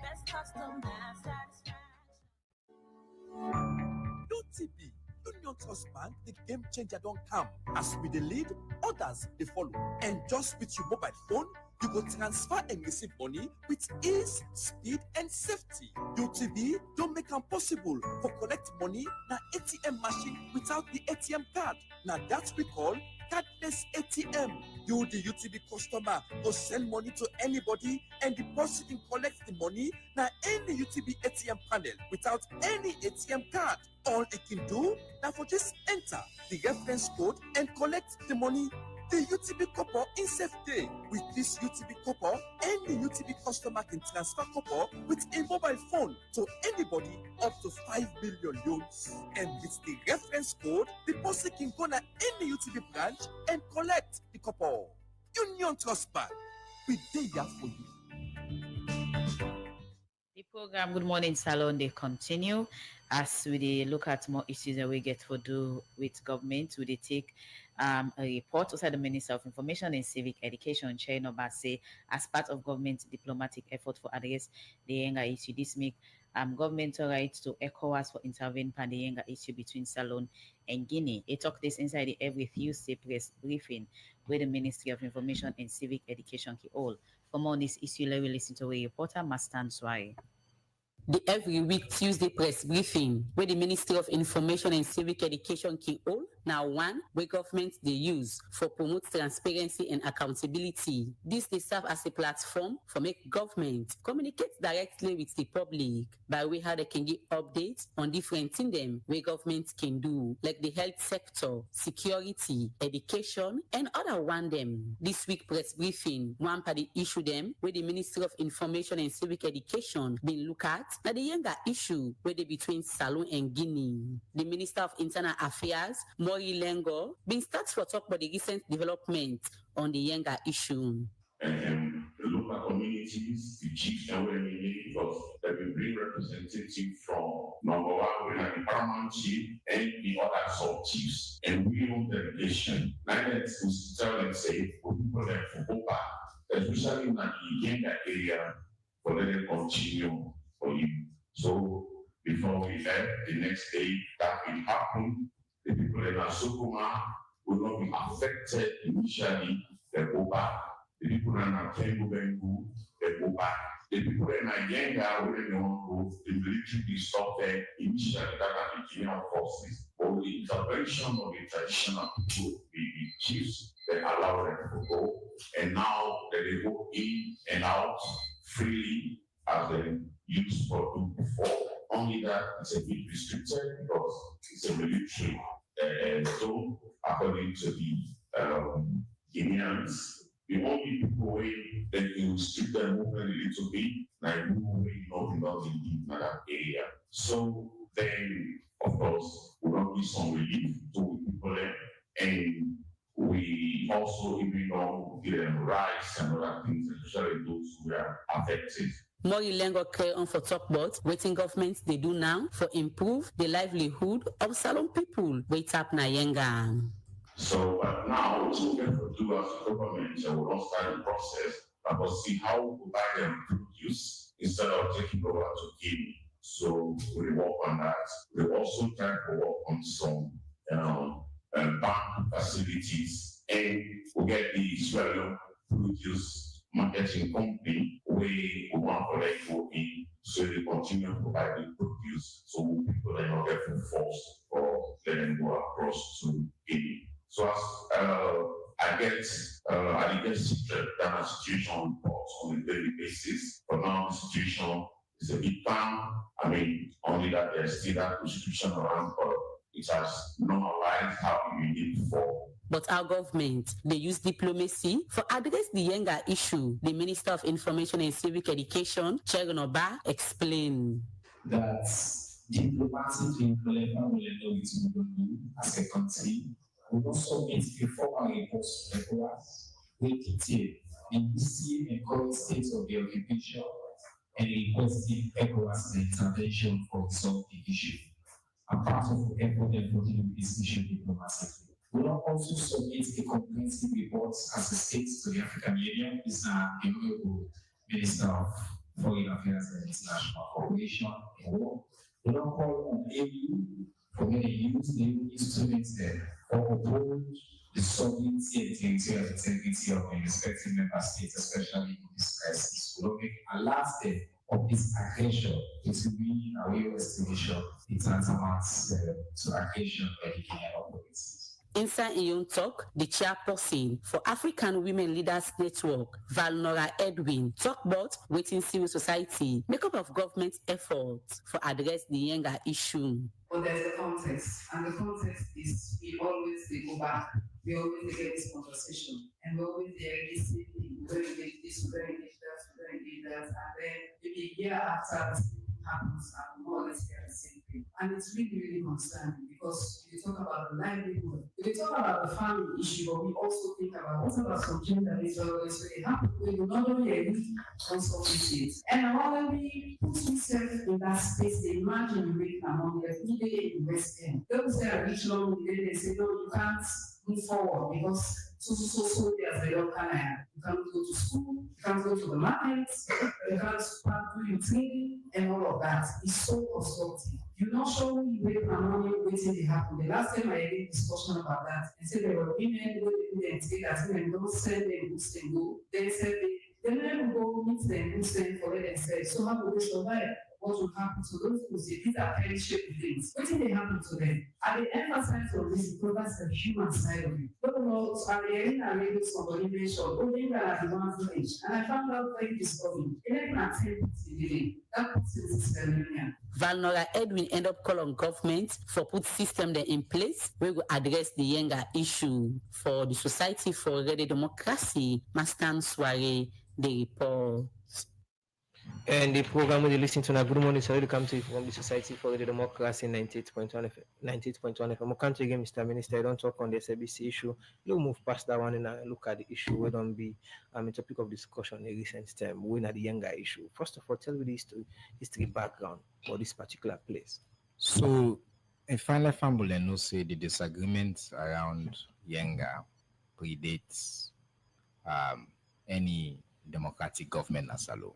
UTB, Union Trust Bank, the game changer don't come. As we the lead, others they follow. And just with your mobile phone, You go transfer and receive money with ease, speed, and safety. UTB don't make it possible for collect money na ATM machine without the ATM card. Now that's we call cardless ATM. You, the UTB customer, go send money to anybody and deposit and collect the money na any UTB ATM panel without any ATM card. All it can do now for just enter the reference code and collect the money. The UTB copper in safe day. With this UTB copper, any UTB customer can transfer copper with a mobile phone to anybody up to 5 million loans. And with the reference code, the person can go to any UTB branch and collect the copper. Union Trust Bank, we there for you. The program Good Morning Salon, they continue as we look at more issues that we get to do with government. We take a report outside the Minister of Information and Civic Education, Chair Nobase, as part of government's diplomatic effort for address the Yenga issue. This make governmental rights to ECOWAS for intervene on the Yenga issue between Salon and Guinea. It took this inside the every Tuesday press briefing with the Ministry of Information and Civic Education. For more on this issue, let me listen to a reporter, Mastan Swai. The every week Tuesday press briefing where the Ministry of Information and Civic Education can hold now one where government they use for promote transparency and accountability. This they serve as a platform for make government communicate directly with the public by way how they can get updates on different things them where government can do, like the health sector, security, education, and other one them. This week press briefing, one party issue them where the Ministry of Information and Civic Education been look at now the younger issue where they between Salon and Guinea. The Minister of Internal Affairs, Mori Lengo, been starts for talk about the recent development on the younger issue. The local communities, the chiefs and women, because they will bring representatives from number one, we have the paramount chief and the other sub chiefs. And we own delegation. Now let's tell them, say, for people that for go back, especially in the younger area, for let them continue for you. So before we have the next day that will happen, the people in Asukuma will not be affected initially, they go back. The people in Atengu Bengu, they go back. The people in Ayenga, where they want to go, the military be stopped there initially, that are the Kenyan forces. But the intervention of the traditional people, the chiefs, they allow them to go. And now they go in and out freely as they used for do before. Only that it's a bit restricted because it's a military zone according to the Guineans. The only people that you restrict their movement a little bit, like moving not in that area. So then, of course, we will be some relief to people there, and we also even give them rights and other things, especially those who are affected. Mori Lengo carry on for talk about waiting governments they do now for improve the livelihood of Salon people. Wait up na yenga. So now what we can do as a government, we will start the process, but see how we buy them produce instead of taking over to Guinea. So we work on that. We also try to work on some bank facilities, and we get the swallow produce marketing company where we want to let go in, so they continue providing produce, so people are not getting forced or let them go across to Guinea. So as I get that situation reports on a daily basis. For now, the situation is a bit calm. I mean, only that there's still that restriction around, but it has normalized how we need before. But our government, they use diplomacy for address the younger issue. The Minister of Information and Civic Education, Chegonoba, explained that diplomatic implementation will do as a country. We also meet before our reports to ECOWAS, we detail and see the current state of the occupation and requesting ECOWAS intervention for resolve the issue. Apart from effort with this issue diplomatically. We will also submit a comprehensive report as a state to the African Union. Is the Honorable Minister of Foreign Affairs and International Cooperation. We will call on AU for many use the instruments there or oppose the sovereignty and territorial integrity of the respective member states, especially in this crisis. We don't make alert them of this aggression. It will be a way of estimation. It tantamount to aggression by the Kenyan authorities. Inside Tok, the chairperson for African Women Leaders Network, Valnora Edwin, talk about waiting civil society, makeup of government efforts for address the younger issue. But there's a context, and the context is we always go back. We always get this conversation, and we always get this thing. We're going to get this, we're going to get that, we're going to get that, and then maybe a year after this happens, and more or less get the same thing. And it's really, really concerning because you talk about the livelihood, we talk about the family issue, but we also think about what about some gender-based violence where they happen when you not only agree on something. And when we put ourselves in that space, they imagine you make among them, immediately invest in. Those that are rich long, they say, no, you can't move forward because so there's a young kind. You can't go to school, you can't go to the markets, you can't do your trading, and all of that. It's so constructive. You're not sure when you wait for money, waiting to happen. The last time I had a discussion about that, I said there were women who didn't take that women don't send them boost and go. They said the men will go meet them, boost them for it and say, so how will they survive? What will happen to those who say these are very shaped things? What did they happen to them? Are they emphasize on this because that's the human side of it? But no, are they in a radio somebody mentioned, oh, they are the ones age. And I found out very disturbing. 11 and 10 today. That puts it in Slovenia. Valnora Edwin end up call on government for put system there in place where we address the younger issue for the Society for the Democracy. Mastan Soiree, the report. And the program we listen to now, good morning, sir. Welcome to from the Society for the Democracy 98.1 FM. We can't again, Mr. Minister, I don't talk on the SLBC issue. We'll move past that one and look at the issue. We don't be a topic of discussion in recent time. We're at the younger issue. First of all, tell me the history background for this particular place. So, a final famble and no say the disagreements around younger predates any democratic government as alone.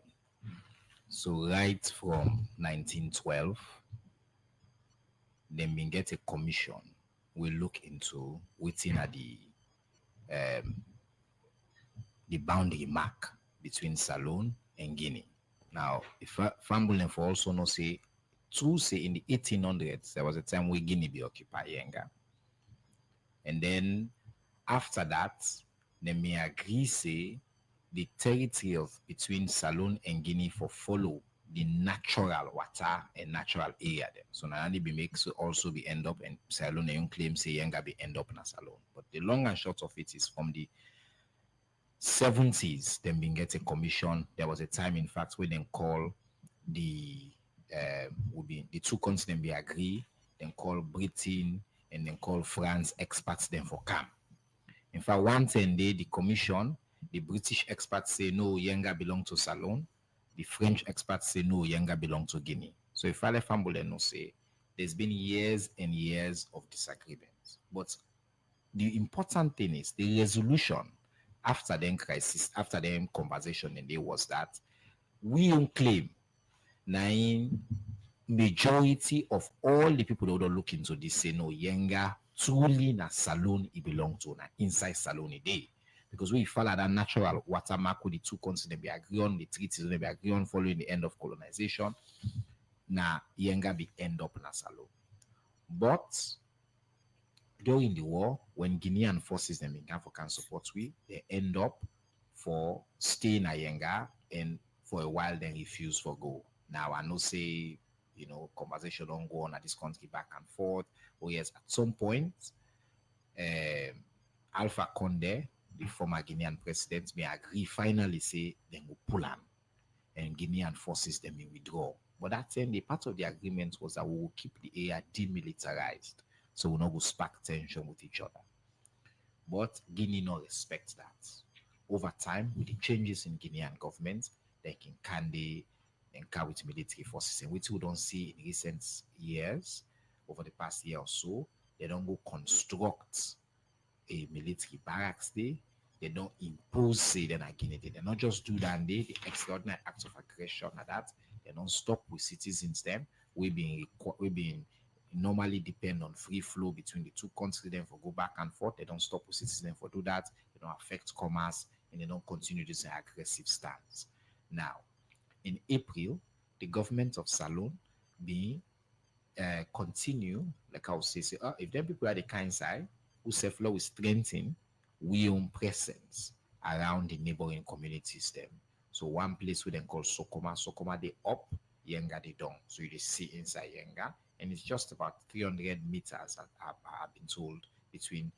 So right from 1912, then we get a commission. We look into within the boundary mark between Salone and Guinea. Now, if Fambulen for also no say, in the 1800s, there was a time where Guinea be occupied Yenga. And then after that, then we agree say the territory of between Salone and Guinea for follow the natural water and natural area them. So now be makes also be end up and Salone and claim say Yenga be end up in Salone. But the long and short of it is from the 70s, then we get a commission. There was a time, in fact, when they call the two continents be agree, then call Britain and then call France experts then for come. In fact, one 10 day the commission. The British experts say no, Yenga belong to Salone. The French experts say no, Yenga belong to Guinea. So if I no say, there's been years and years of disagreements. But the important thing is the resolution after the crisis, after the conversation, and there was that we don't claim majority of all the people that don't look into this say no, Yenga truly na Salone it belong to na inside Salone day. Because we follow that natural watermark with the two continents be agree on, the treaties they be agree on following the end of colonization. Now Yenga be end up in Salone. But during the war, when Guinean forces them in African support, they end up for staying in Yenga and for a while then refuse for go. Now I know say, conversation don't go on at this country back and forth. Oh yes, at some point, Alpha Condé, the former Guinean president, may agree finally say they will pull on and Guinean forces them may withdraw. But that time, the part of the agreement was that we will keep the area demilitarized, so we'll not go spark tension with each other. But Guinea not respect that. Over time, with the changes in Guinean government, they can encounter with military forces, and which we don't see in recent years, over the past year or so, they don't go construct a military barracks there. They don't impose say then again. They not just do that the extraordinary acts of aggression like that. They don't stop with citizens them. We've been normally depend on free flow between the two countries, then for go back and forth. They don't stop with citizens for do that. They don't affect commerce, and they don't continue this aggressive stance. Now, in April, the government of Salon being continue, like I would say, if them people are the kind side who self law will strengthen we own presence around the neighboring communities them. So one place we then call Sokoma they up, Yenga they down. So you see inside Yenga, and it's just about 300 meters I've been told between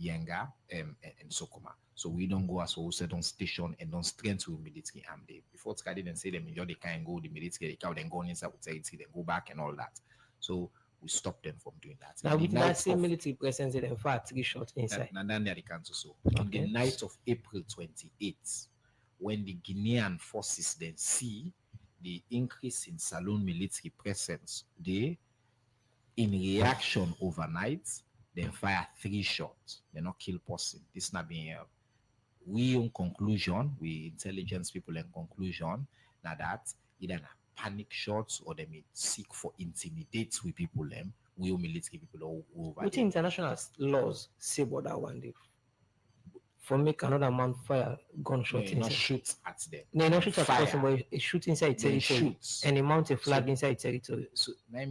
Yenga and Sokoma. So we don't go as well said on station and don't strengthen with military arm day. Before Skadi then say them they can go the military, they can then go inside with territory, then go back and all that. So we stop them from doing that. Now with that same military presence, in fact, three shots inside. And then they can so. On the night of April 28th, when the Guinean forces then see the increase in Salon military presence, they, in reaction overnight, then fire 3 shots. They not kill person. This not being we in conclusion, we intelligence people in conclusion, now that either panic shots or they may seek for intimidate with people them, we military people all over. What international laws say about that one day? For make another man fire gunshot not shoot at them. No, not shoot at the person, but it shoot inside territory and a mount a flag inside territory. So now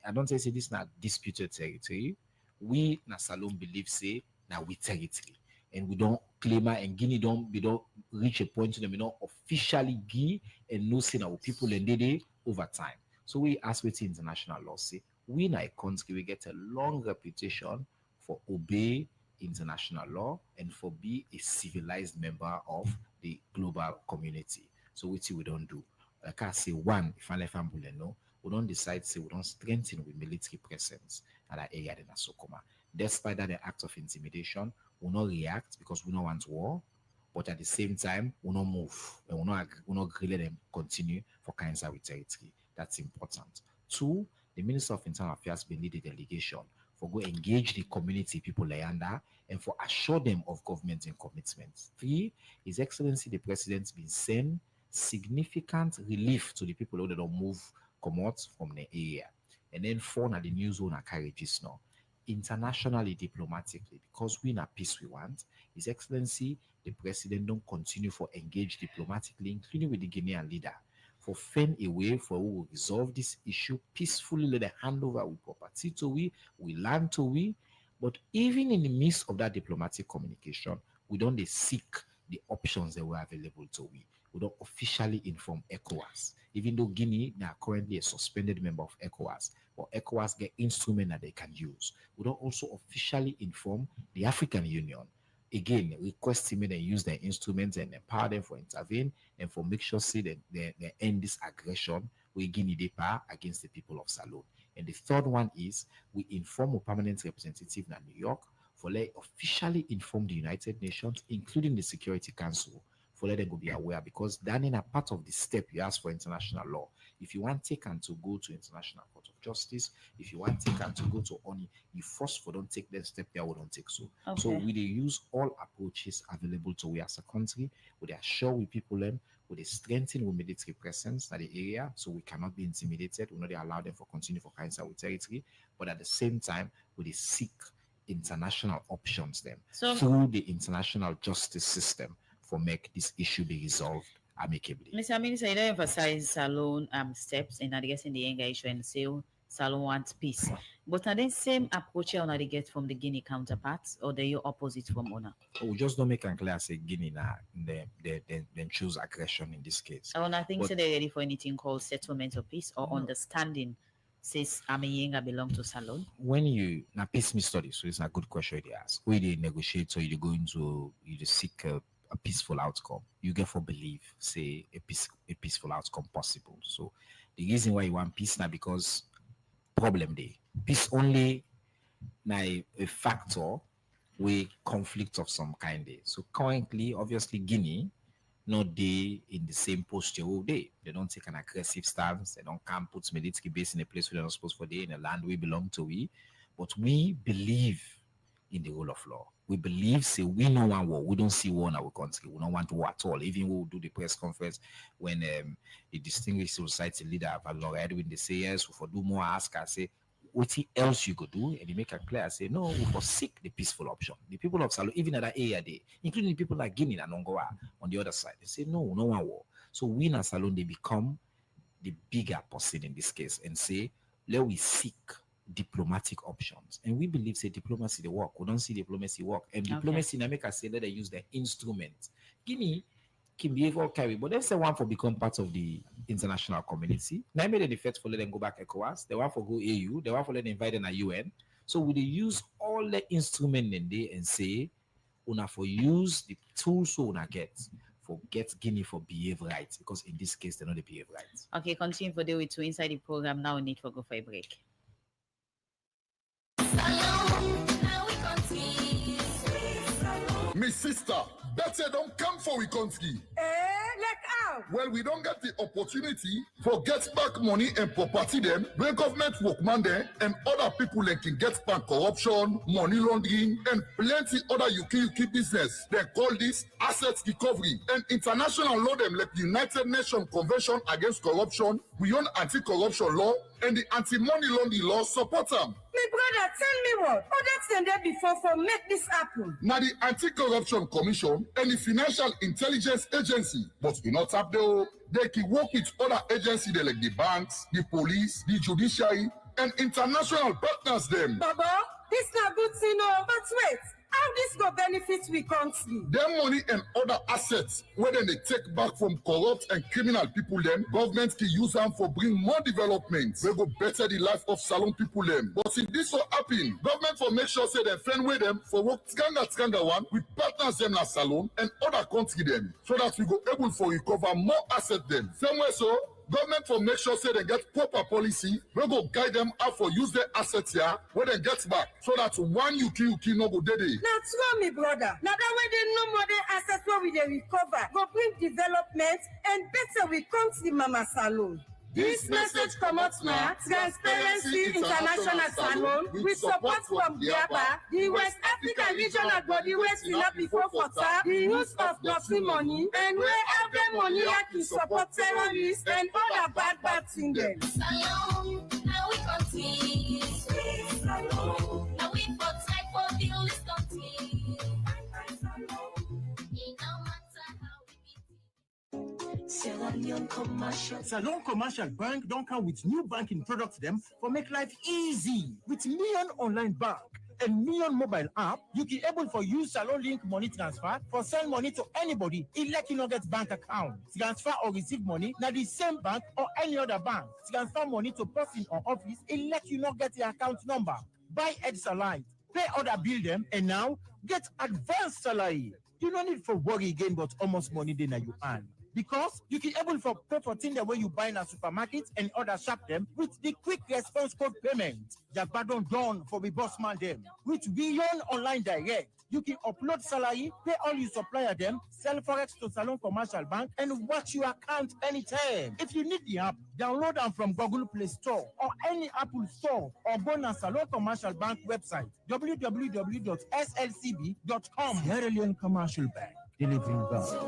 I don't say this not disputed territory. We na Salon believe say now we territory. And we don't claim and Guinea we don't reach a point to them, we don't officially give and no sin our people and they over time. So we ask what the international law say. We in a country we get a long reputation for obey international law and for be a civilized member of the global community. So which we don't do. Like I say, one, if I no, we don't decide say we don't strengthen with military presence at that area in Sokoma. Despite that the act of intimidation, we not react because we don't want war, but at the same time, we not move and we not really let them continue for Kainsa with territory. That's important. 2, the Minister of Internal Affairs been lead a delegation for go engage the community people under and for assure them of government and commitments. 3, His Excellency the President been send significant relief to the people who don't move come out from the area. And then 4, now the new zone are carriages now. Internationally, diplomatically, because we in a peace we want, His Excellency the President don't continue for engage diplomatically, including with the Guinean leader, for find a way for we will resolve this issue peacefully, let the handover with property to we land to we. But even in the midst of that diplomatic communication, we don't seek the options that were available to we. We don't officially inform ECOWAS, even though Guinea are currently a suspended member of ECOWAS, but ECOWAS get instruments that they can use. We don't also officially inform the African Union. Again, requesting them use their instruments and empower them for intervene and for make sure say that they end this aggression we Guinea they power against the people of Salon. And the third one is we inform a permanent representative in New York for let officially inform the United Nations, including the Security Council, for let them go be aware, because that in a part of the step you ask for international law. If you want Taken to go to International Court of Justice, if you want Taken to go to ONI, you first for don't take that step there, we don't take so. Okay. So we use all approaches available to we as a country, we assure we people them, we strengthen with military presence in the area, so we cannot be intimidated, we not allow them for continue for cancer with territory, but at the same time, we seek international options them through the international justice system for make this issue be resolved amicably. Mr. Minister, you don't emphasize Salon steps in addressing the anger issue and say Salon wants peace. But are they same approach you already get from the Guinea counterparts, or they opposite from owner? We just don't make it clear say Guinea now they choose aggression in this case. I want think so they're ready for anything called settlement of peace or understanding. Says Amenyenga belong to Salon. When you now peace me study, so it's a good question they ask. When you negotiate, so you're going to seek a peaceful outcome, you get for believe say a peaceful outcome possible. So the reason why you want peace now because problem day peace only now a factor with conflict of some kind day. So currently obviously Guinea not they in the same posture all day. They don't take an aggressive stance, they don't come put military base in a place where they're not supposed for day in a land we belong to but we believe in the rule of law. We believe, say, we no want war. We don't see war in our country. We don't want war at all. Even we'll do the press conference when the distinguished society leader, Valor Edwin, they say, yes, for do more, ask, I say, what else you could do, and you make a clear say no, we forsake the peaceful option. The people of Salon, even at that area day, including the people like Guinea and Ongoa on the other side, they say no one war. So we in Salon, they become the bigger person in this case and say, let we seek diplomatic options. And we believe say diplomacy they work. We don't see diplomacy work. And diplomacy in America say that they use the instrument. Guinea can be able to carry, but they say one for become part of the international community. Now I made an effort for let them go back ECOWAS, they want for go AU, they want for let them invite in a UN. So we use all the instrument in there and say, una for use the tools so una get Guinea for behave right, because in this case they don't behave right. Okay, continue for day with two inside the program. Now we need to go for a break. Me sister, better don't come for we country. Like how? Well, we don't get the opportunity for get back money and property them, when government workman there and other people that can get back corruption, money laundering, and plenty other UK business. They call this asset recovery. And international law them like the United Nations Convention Against Corruption, beyond anti-corruption law, and the anti-money laundering law support them. My brother, tell me what? Others than that before for make this happen. Now the Anti-Corruption Commission and the Financial Intelligence Agency, but we not have though. They can work with other agencies like the banks, the police, the judiciary, and international partners them. Baba, this not good to know, but wait. How this go benefit we country? Their money and other assets, whether they take back from corrupt and criminal people, them government can use them for bring more development. We go better the life of Salon people them. But if this will happen, government for make sure say they friend with them for work Skanga one with partners them na Salon and other country them, so that we go able for recover more asset them. Same way so. Government for make sure say they get proper policy, we go guide them how for use their assets here when they get back, so that one UK no go dead. That's wrong, me brother. Now that way they no more than assets where we they recover, go bring development and better we country Mama Salon. This message comes now, Transparency International Salon, with support from GIABA, the West African Regional Body West Enough before Fota, the use of nothing money, and where every money had to support terrorists and other bad things. Salon, now we continue. Salon, now we for type for the list continue. Salon Commercial Bank don't come with new banking products them for make life easy. With Leone Online Bank and Leone mobile app, you can able for use Salon Link money transfer for send money to anybody. It let you not get bank account. Transfer or receive money now the same bank or any other bank. Transfer money to person or office. It let you not get the account number. Buy Edsalite, pay other bill them, and now get advanced salary. You don't need for worry again, but almost money then you earn. Because you can able for pay for things the way you buy in a supermarket and other shop them with the quick response code payment. Jabadon done for the boss man them. With Leone Online Direct, you can upload salary, pay all your supplier them, sell forex to Salon Commercial Bank, and watch your account anytime. If you need the app, download them from Google Play Store or any Apple Store, or go to Salon Commercial Bank website www.slcb.com. Sierra Leone Commercial Bank. Delivering value.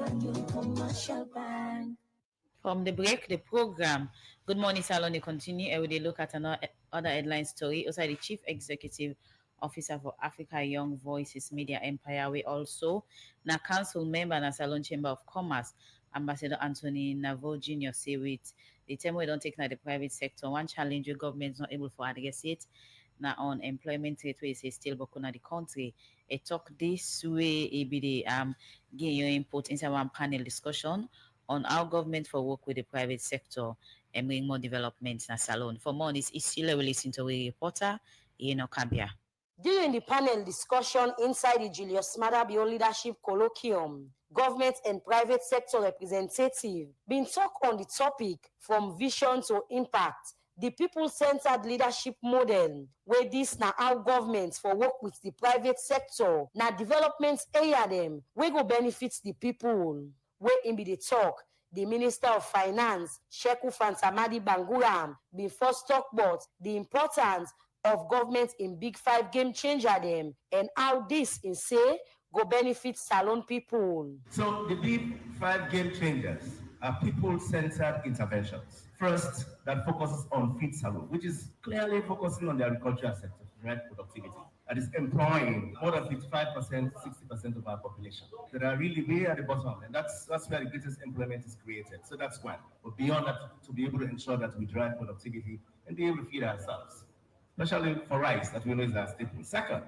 From the break, the program. Good morning, Salon. They continue. Every day look at another headline story. Also, the Chief Executive Officer for Africa Young Voices Media Empire. We also na council member na Salon Chamber of Commerce, Ambassador Anthony Navo Jr. say with the time we don't take na the private sector. One challenge the government is not able to address it. Now on employment rate where say still bokuna the country. A talk this way it be the get your input inside one panel discussion on how government for work with the private sector and bring more developments in a Salon. For more on this issue, we listen to a reporter, Kambia. During the panel discussion inside the Julius Maada Bio Leadership Colloquium, government and private sector representative been talk on the topic from vision to impact. The people-centered leadership model, where this now how governments for work with the private sector, now developments area them, we go benefits the people. Where in be the talk, the Minister of Finance, Sheku Fantamadi Banguram, been first talk about the importance of government in Big Five game changer them, and how this in say go benefit Salon people. So the Big Five game changers are people-centered interventions. First, that focuses on feed salon, which is clearly focusing on the agricultural sector to drive productivity. That is employing more than 55%, 60% of our population that are really way at the bottom, and that's where the greatest employment is created. So that's one. But beyond that, to be able to ensure that we drive productivity and be able to feed ourselves, especially for rice, that we know is our staple. Second,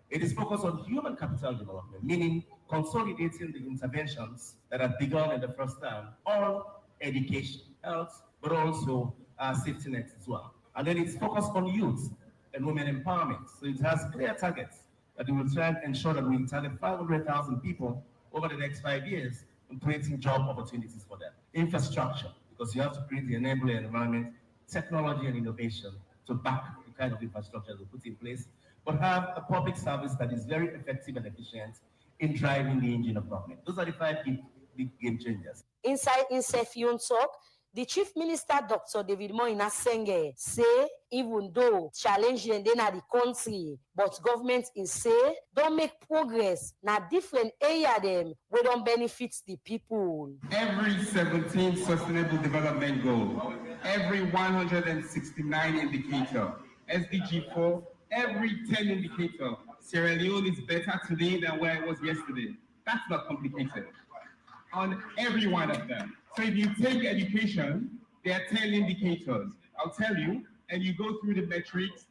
it is focused on human capital development, meaning consolidating the interventions that are begun in the first term on education, health, but also safety nets as well. And then it's focused on youth and women empowerment. So it has clear targets that we will try and ensure that we target 500,000 people over the next 5 years in creating job opportunities for them. Infrastructure, because you have to create the enabling environment, technology and innovation to back the kind of infrastructure that we put in place, but have a public service that is very effective and efficient in driving the engine of government. Those are the 5 big game changers. Inside Komon-Tok, the Chief Minister, Dr. David Moina Senge, say even though challenging in the country, but government is say don't make progress. Now different area them we don't benefit the people. Every 17 sustainable development goal, every 169 indicator, SDG 4, every 10 indicator, Sierra Leone is better today than where it was yesterday. That's not complicated. On every one of them. So if you take education, there are 10 indicators. I'll tell you, and you go through the metrics,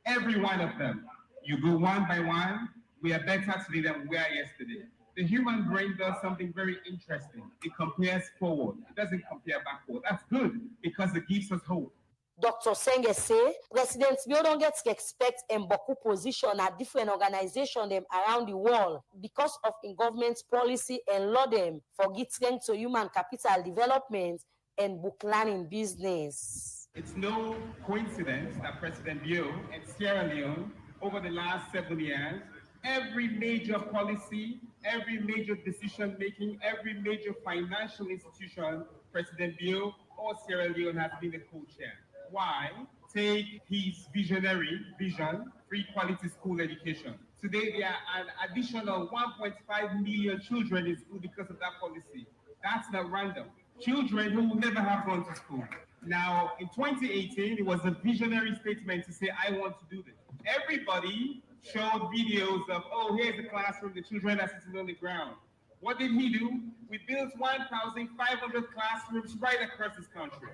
every one of them. You go one by one, we are better today than we were yesterday. The human brain does something very interesting. It compares forward. It doesn't compare backward. That's good because it gives us hope. Dr. Senge say, President Bill don't get to expect Mboku position at different organizations them around the world because of in government's policy and law them for getting to human capital development and book learning business. It's no coincidence that President Bill and Sierra Leone over the last 7 years, every major policy, every major decision making, every major financial institution, President Bill or Sierra Leone has been a co-chair. Why? Take his visionary vision, free quality school education. Today, there are an additional 1.5 million children in school because of that policy. That's not random. Children who will never have gone to school. Now, in 2018, it was a visionary statement to say, I want to do this. Everybody showed videos of, oh, here's the classroom, the children are sitting on the ground. What did he do? We built 1,500 classrooms right across this country.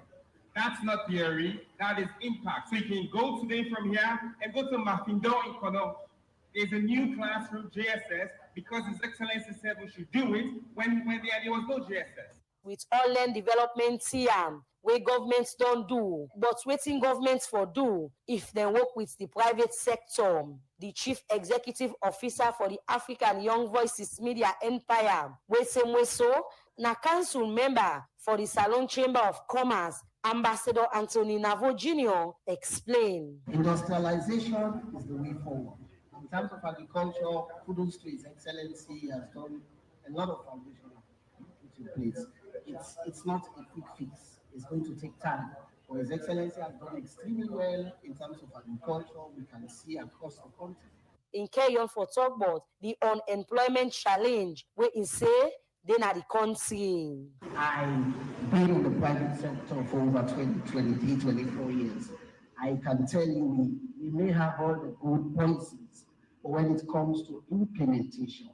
That's not theory, that is impact. So you can go today from here and go to Mafindo in Kono. There's a new classroom, JSS, because His Excellency said we should do it when there was no JSS. With all land development here, where governments don't do, but waiting governments for do if they work with the private sector. The Chief Executive Officer for the African Young Voices Media Empire, Wesemweso, na council member for the Salon Chamber of Commerce, Ambassador Anthony Navo Jr. explained. Industrialization is the way forward. In terms of agriculture, Food Industry, His Excellency has done a lot of foundation put in place. It's not a quick fix. It's going to take time. But His Excellency has done extremely well in terms of agriculture. We can see across the country. In Komon-Tok about the unemployment challenge, where he say they are the country. I've been in the private sector for over 23, 24 years. I can tell you we may have all the good policies, but when it comes to implementation,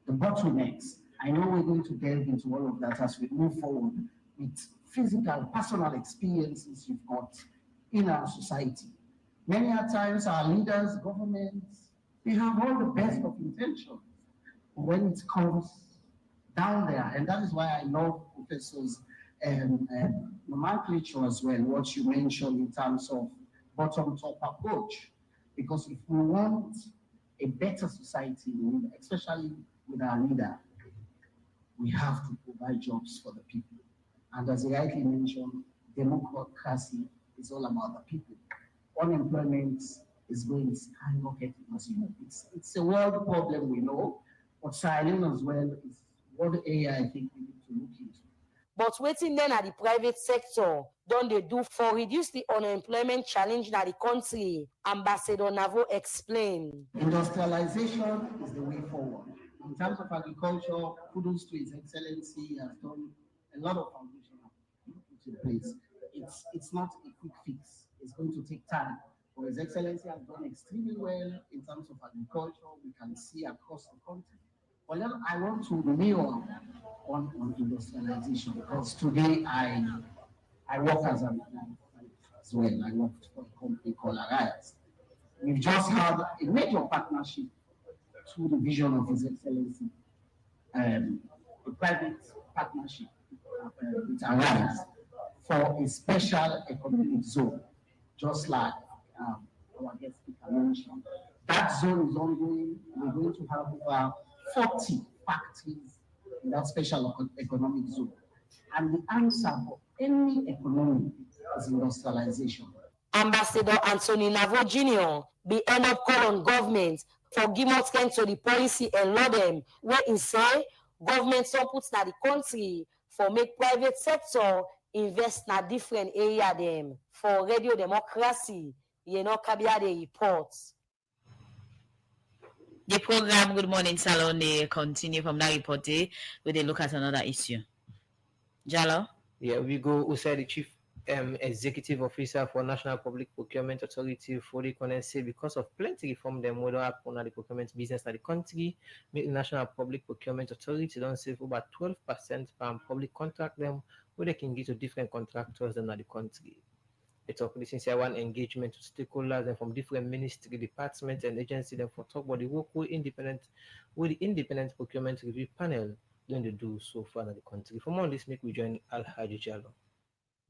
the bottlenecks, I know we're going to delve into all of that as we move forward with physical, personal experiences you've got in our society. Many a times our leaders, governments, they have all the best of intentions. But when it comes down there, and that is why I love Professor's nomenclature as well, what you mentioned in terms of bottom-top approach. Because if we want a better society, especially with our leader, we have to provide jobs for the people. And as I rightly mentioned, democracy is all about the people. Unemployment is going skyrocketing, as you know. It's a world problem, we know, but silent as well is one area I think we need to look into. But waiting then at the private sector, don't they do for reduce the unemployment challenge in the country? Ambassador Navo explained. Industrialization is the way forward. In terms of agriculture, Food Industry, His Excellency has done a lot of foundation put in place. it's not a quick fix. It's going to take time. But His Excellency has done extremely well in terms of agriculture. We can see across the country. But then I want to mirror on industrialization, because today I work as well. I worked for a company called Arias. We've just had a major partnership through the vision of His Excellency, a private partnership with Arias for a special economic zone, just like our guest speaker mentioned. That zone is ongoing. We're going to have over 40 factories in that special economic zone. And the answer for any economy is industrialization. Ambassador Anthony Navo Jr. be end up call on government for give more strength to the policy and law them, where he say government support na the country for make private sector invest na different area them for radio democracy. Kabia the reports. The program Good Morning Salon continue from that report with a look at another issue. Jalo? Yeah, we go outside the chief executive officer for National Public Procurement Authority for the say because of plenty reform them will happen at the procurement business at the country. Make the National Public Procurement Authority don't save about 12% per public contract them where they can give to different contractors in the country. They talk this sincere one engagement with stakeholders and from different ministry, departments and agencies them for talk about the work with the independent procurement review panel doing they do so far in the country. For more on this, make we join Al-Haji Jalo.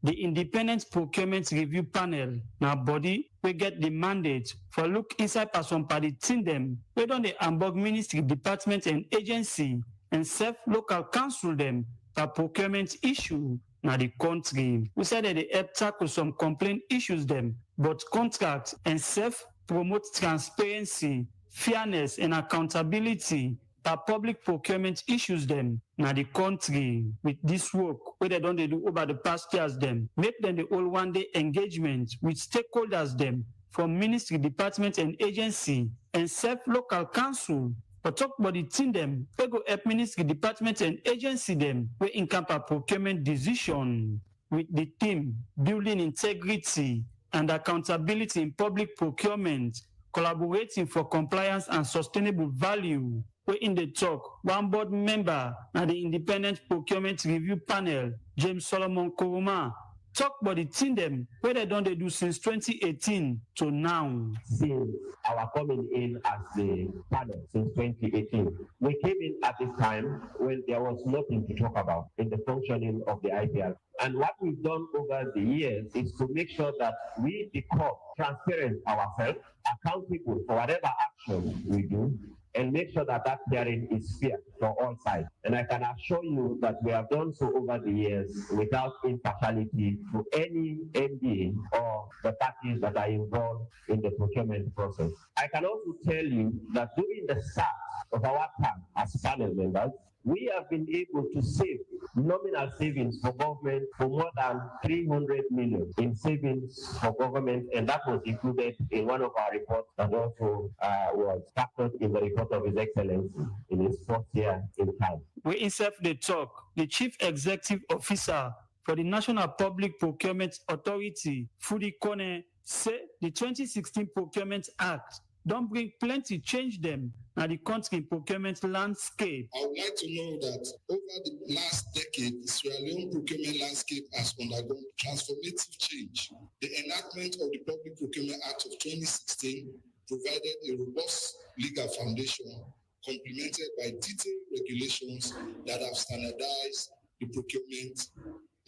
The Independent Procurement Review Panel now body we get the mandate for look inside person party team them. We don't the Hamburg Ministry, Department and Agency and self-local council them for procurement issue now the country. We said that they help tackle some complaint issues them, but contract and self-promote transparency, fairness and accountability for public procurement issues them now the country. With this work where they don't do over the past years them, make them the all one day engagement with stakeholders them from ministry, department and agency and self-local council. But talk about the team them, we go help ministry, department and agency them we encamp a procurement decision with the team building integrity and accountability in public procurement, collaborating for compliance and sustainable value. We in the talk, one board member and the Independent Procurement Review Panel, James Solomon Koroma, talk about the team them where they don't do since 2018 to now. Since our coming in as the panel since 2018, we came in at this time when there was nothing to talk about in the functioning of the IPR. And what we've done over the years is to make sure that we become transparent ourselves, accountable for whatever action we do, and make sure that that hearing is fair for all sides. And I can assure you that we have done so over the years without impartiality to any MD or the parties that are involved in the procurement process. I can also tell you that during the start of our term as panel members, we have been able to save nominal savings for government for more than 300 million in savings for government, and that was included in one of our reports that also was factored in the report of His Excellency in his first year in time. We insert the talk, the Chief Executive Officer for the National Public Procurement Authority, Fudi Kone, say the 2016 Procurement Act don't bring plenty change them now the country procurement landscape. I would like to know that over the last decade, the Sierra Leone procurement landscape has undergone transformative change. The enactment of the Public Procurement Act of 2016 provided a robust legal foundation complemented by detailed regulations that have standardized the procurement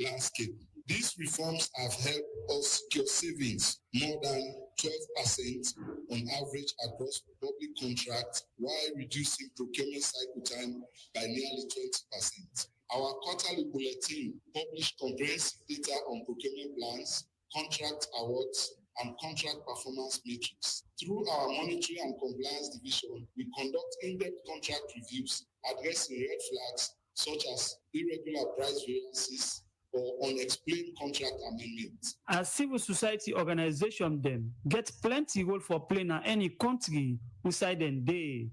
landscape. These reforms have helped us secure savings more than 12% on average across public contracts while reducing procurement cycle time by nearly 20%. Our quarterly bulletin published comprehensive data on procurement plans, contract awards, and contract performance metrics. Through our monitoring and compliance division, we conduct in-depth contract reviews addressing red flags such as irregular price variances, or unexplained contract amendments. As civil society organization them get plenty role for playing in any country who side they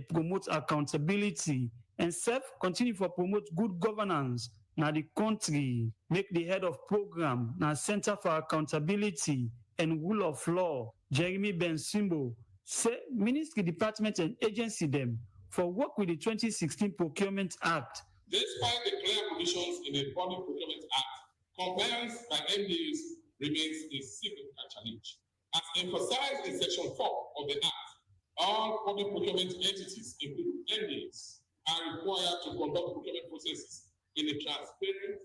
promote accountability and continue for promote good governance Now the country make the head of program now Center for Accountability and Rule of Law, Jeremy Bensimbo, say Ministry Department and agency them for work with the 2016 Procurement Act. Despite the clear provisions in the Public Procurement Act, compliance by MDAs remains a significant challenge. As emphasized in Section 4 of the Act, all public procurement entities, including MDAs, are required to conduct procurement processes in a transparent,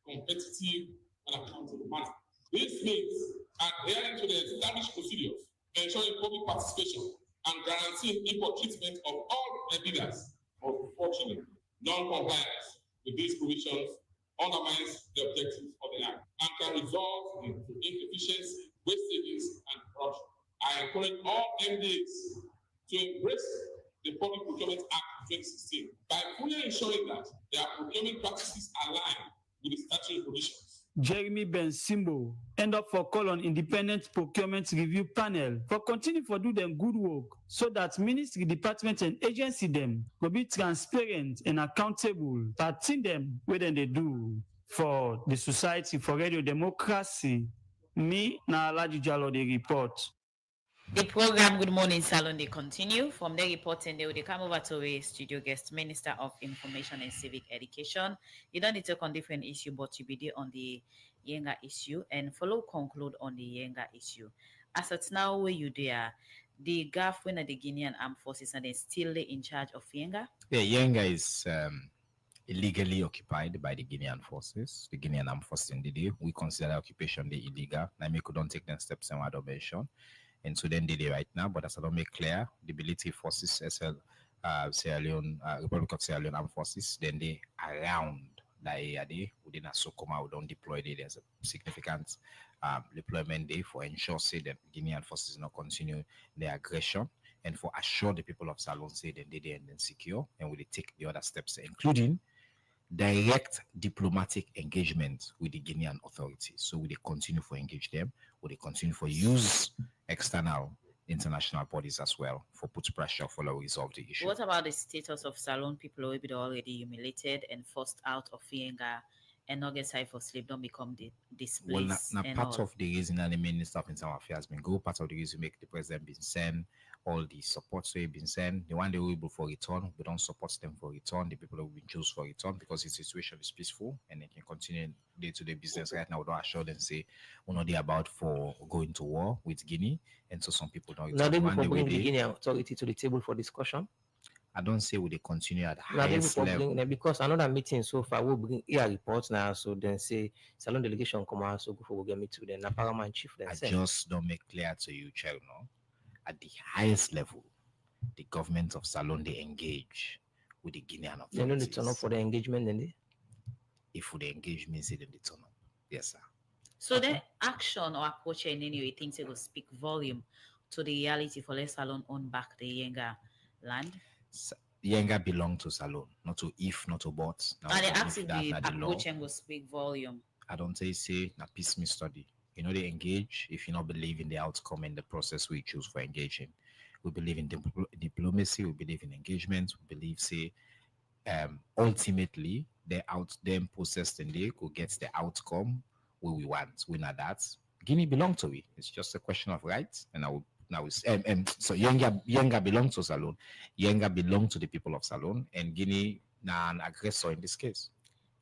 competitive, and accountable manner. This means adhering to the established procedures, ensuring public participation, and guaranteeing equal treatment of all bidders. Unfortunately, non-compliance with these provisions undermines the objectives of the Act and can result in inefficiency, wastages, and corruption. I encourage all MDAs to embrace the Public Procurement Act 2016 by fully ensuring that their procurement practices align with the statutory provisions. Jeremy Bensimbo end up for call on independent procurement review panel for continue for do them good work so that ministry department and agency them will be transparent and accountable for them where they do for the Society for Radio Democracy. Me na Alaji Jalo the report. The program Good Morning Salon they continue. From the reporting they will come over to a studio guest, Minister of Information and Civic Education. You don't need to talk on different issue, but you be there on the Yenga issue and follow conclude on the Yenga issue. As it's now where you there, the GAF when the Guinean Armed Forces and they still in charge of Yenga? Yeah, Yenga is illegally occupied by the Guinean forces, the Guinean Armed Forces in the day. We consider the occupation the illegal. Now we couldn't take them steps in what I mentioned. And so then they right now, but as I don't make clear, the military forces, Sierra Leone, Republic of Sierra Leone Armed Forces, then they around the area there, within a Sokoma, we don't deploy there. There's a significant deployment there for ensure say that Guinean forces not continue their aggression and for assure the people of Salon say that they and then secure and will take the other steps, including direct diplomatic engagement with the Guinean authorities. So will they continue for engage them? Will they continue for use external international bodies as well for put pressure for resolve the issue? What about the status of Salon people who have been already humiliated and forced out of Yenga and not get side for sleep, don't become displaced? Well, now part of the reason that the Minister of Internal Affairs been go, part of the reason make the president been sent, all the support so been sent. The one they will able for return, we don't support them for return. The people who been choose for return because the situation is peaceful and they can continue day-to-day business right now. We don't assure them say we're not there about for going to war with Guinea, and so some people don't. Now they will bring the Guinea authority to the table for discussion. I don't say we they continue at highest level because another meeting so far will bring here reports now. So then say Salon delegation come out so go for get me to then Paramount chief. Then I just don't make clear to you, Cherno. At the highest level, the government of Salon they engage with the Guinean authorities. They know they turn up for the engagement, then they. If they engage means they turn up. Yes, sir. So the action or approach in any way thinks it will speak volume to the reality for let Salon own back the Yenga land. Yenga belong to Salon, not to if, not to but. And they actively approach and will speak volume. I don't say na peace me study. You know, they engage if you not believe in the outcome and the process we choose for engaging. We believe in diplomacy, we believe in engagement, we believe, say, ultimately, them processed and they could get the outcome we want. We know that. Guinea belong to it. It's just a question of rights. And so Yenga belong to Salon. Yenga belong to the people of Salon, and Guinea na an aggressor in this case.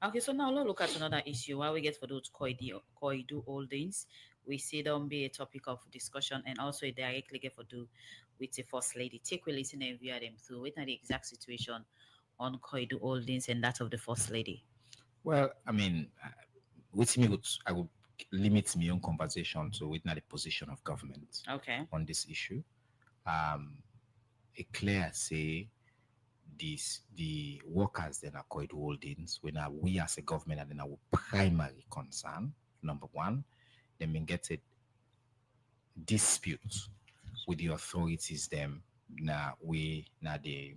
Okay, so now let's look at another issue. While we get for those Koidu Holdings, we see them be a topic of discussion and also directly get for do with the First Lady. Take we listen and view them through. Wait on the exact situation on Koidu Holdings and that of the First Lady. Well, I mean, with me, I would limit my own conversation to witness the position of government on this issue. A clear say the workers then are Koidu Holdings when we as a government and then our primary concern, number one, they may get a dispute with the authorities them now the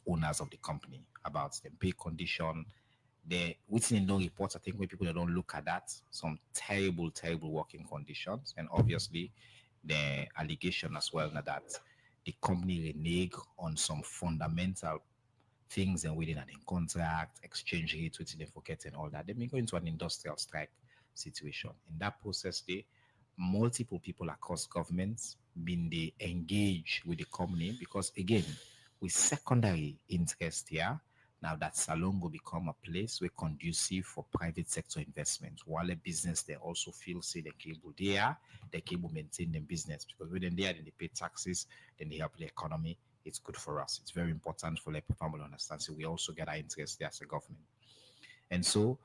owners of the company about the pay condition. The within no reports, I think when people don't look at that, some terrible working conditions, and obviously the allegation as well that the company renege on some fundamental things and within an contract, exchange rate, within the forget and all that. Then we go into an industrial strike situation. In that process, they multiple people across governments been they engage with the company because again, with secondary interest here, now that salon will become a place where conducive for private sector investment. While a business they also feel say the cable there, they cable maintain the business because when they're there, then they pay taxes, then they help the economy. It's good for us. It's very important for like people to understand. So we also get our interest there as a government. And so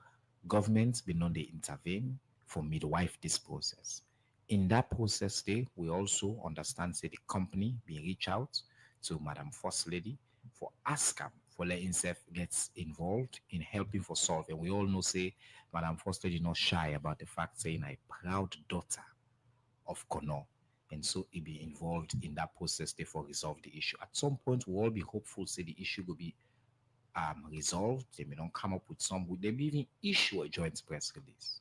governments been on they intervene for midwife this process. In that process, we also understand say the company be reach out to Madam First Lady for ask her for letting himself gets involved in helping for solve. And we all know say Madam First Lady not shy about the fact saying a proud daughter of Kono. And so he be involved in that process therefore resolve the issue. At some point we'll all be hopeful say the issue will be resolved. They may not come up with some, they may even issue a joint press release.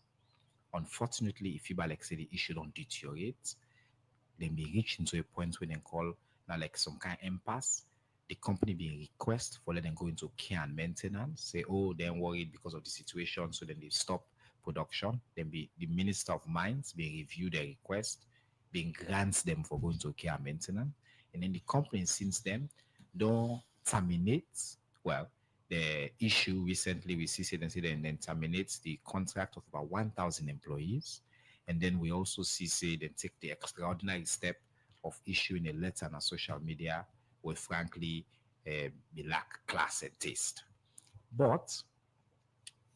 Unfortunately, if you like say the issue don't deteriorate, they may reach into a point where they call now like some kind of impasse. The company be request for let them go into care and maintenance, say, oh, they're worried because of the situation, so then they stop production. Then be the Minister of Mines be review their request, being grants them for going to care and maintenance. And then the company since then don't terminate. Well, the issue recently we see say then terminates the contract of about 1,000 employees. And then we also see say they take the extraordinary step of issuing a letter on social media where frankly be lack class and taste. But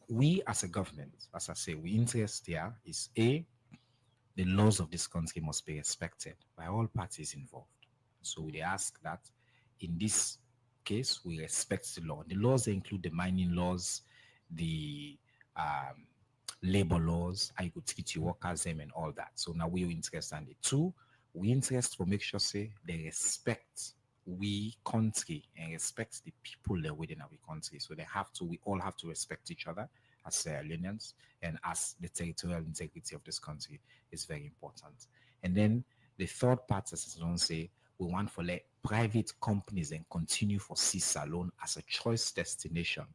we as a government, as I say, we interest here is the laws of this country must be respected by all parties involved. So we ask that in this case, we respect the law. The laws include the mining laws, the labor laws, I could treat your workers them and all that. So now we interest and the two, we interest to make sure say they respect we country and respect the people that within our country. So we all have to respect each other as Leonians and as the territorial integrity of this country is very important. And then the third part, as I don't say, we want for let private companies and continue for sea salon as a choice destination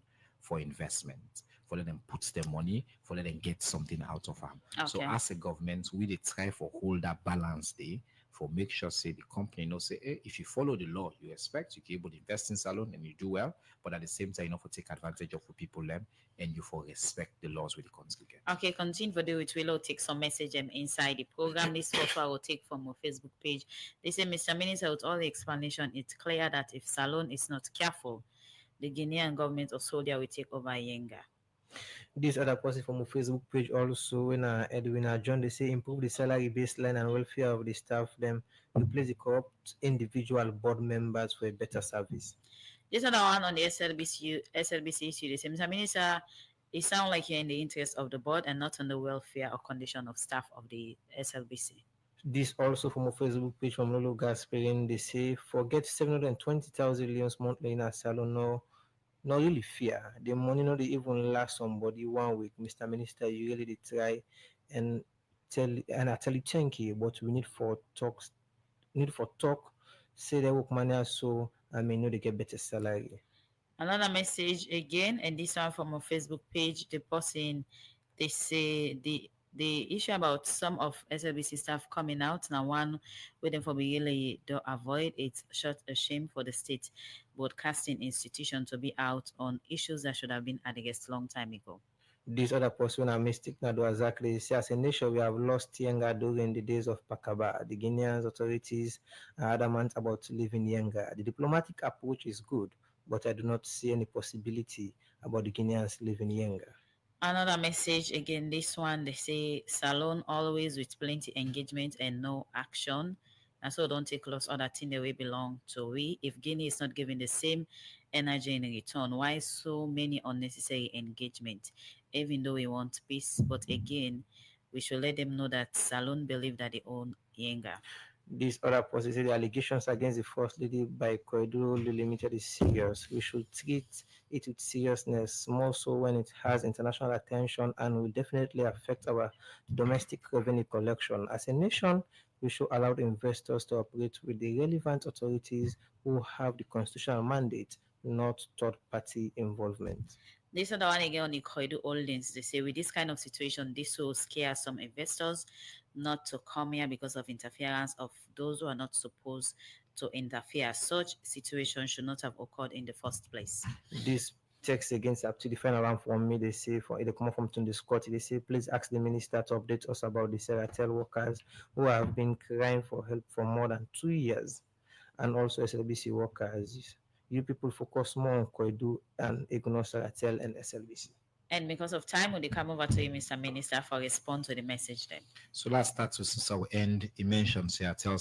for investment, for let them put their money, for let them get something out of them. Okay. So as a government, we they try for hold that balance there for make sure say the company know say hey, if you follow the law, you expect you can able to invest in salon and you do well, but at the same time you know for take advantage of the people them and you for respect the laws with the country get. Okay, continue for the which will take some message inside the program. This also I will take from our Facebook page. They say, Mr. Minister, with all the explanation, it's clear that if Salon is not careful, the Guinean government of Saudi will take over Yenga. This other person from our Facebook page also when Edwin John they say improve the salary baseline and welfare of the staff, them replace the corrupt individual board members for a better service. This other one on the SLBC issue. They say, Mr. Minister, it sounds like you're in the interest of the board and not on the welfare or condition of staff of the SLBC. This also from a Facebook page from Lolo Gasperin. They say forget 720,000 millions monthly in a salon. No, not really fear. The money not even last somebody 1 week. Mr. Minister, you really did try and I tell you thank you, but we need for talk. Say the work money so I may know they get better salary. Another message again, and this one from a Facebook page. The person they say the issue about some of SLBC staff coming out now one waiting for really to avoid it's such a shame for the state broadcasting institution to be out on issues that should have been addressed long time ago. This other person are mistake now do exactly say as a nation we have lost Yenga during the days of Pakaba. The Guinean authorities are adamant about leaving Yenga. The diplomatic approach is good, but I do not see any possibility about the Guineans leaving Yenga. Another message again, this one they say Salon always with plenty engagement and no action. And so don't take loss other thing that we belong to we. If Guinea is not giving the same energy in return, why so many unnecessary engagement? Even though we want peace, but again, we should let them know that Salon believe that they own Yenga. These other positive allegations against the First Lady by Koidu Limited is serious. We should treat it with seriousness, more so when it has international attention and will definitely affect our domestic revenue collection. As a nation, we should allow the investors to operate with the relevant authorities who have the constitutional mandate not third-party involvement. This other one again on the Koidu Holdings, they say with this kind of situation, this will scare some investors not to come here because of interference of those who are not supposed to interfere. Such situation should not have occurred in the first place. This text against up to the final round from me, they say for they come from the Scott, they say please ask the minister to update us about the Seratel workers who have been crying for help for more than 2 years, and also SLBC workers. You people focus more on Koidu and ignore Seratel and SLBC. And because of time, will they come over to you, Mr. Minister, for response to the message then? So let's start with since our end. He mentioned Seattle,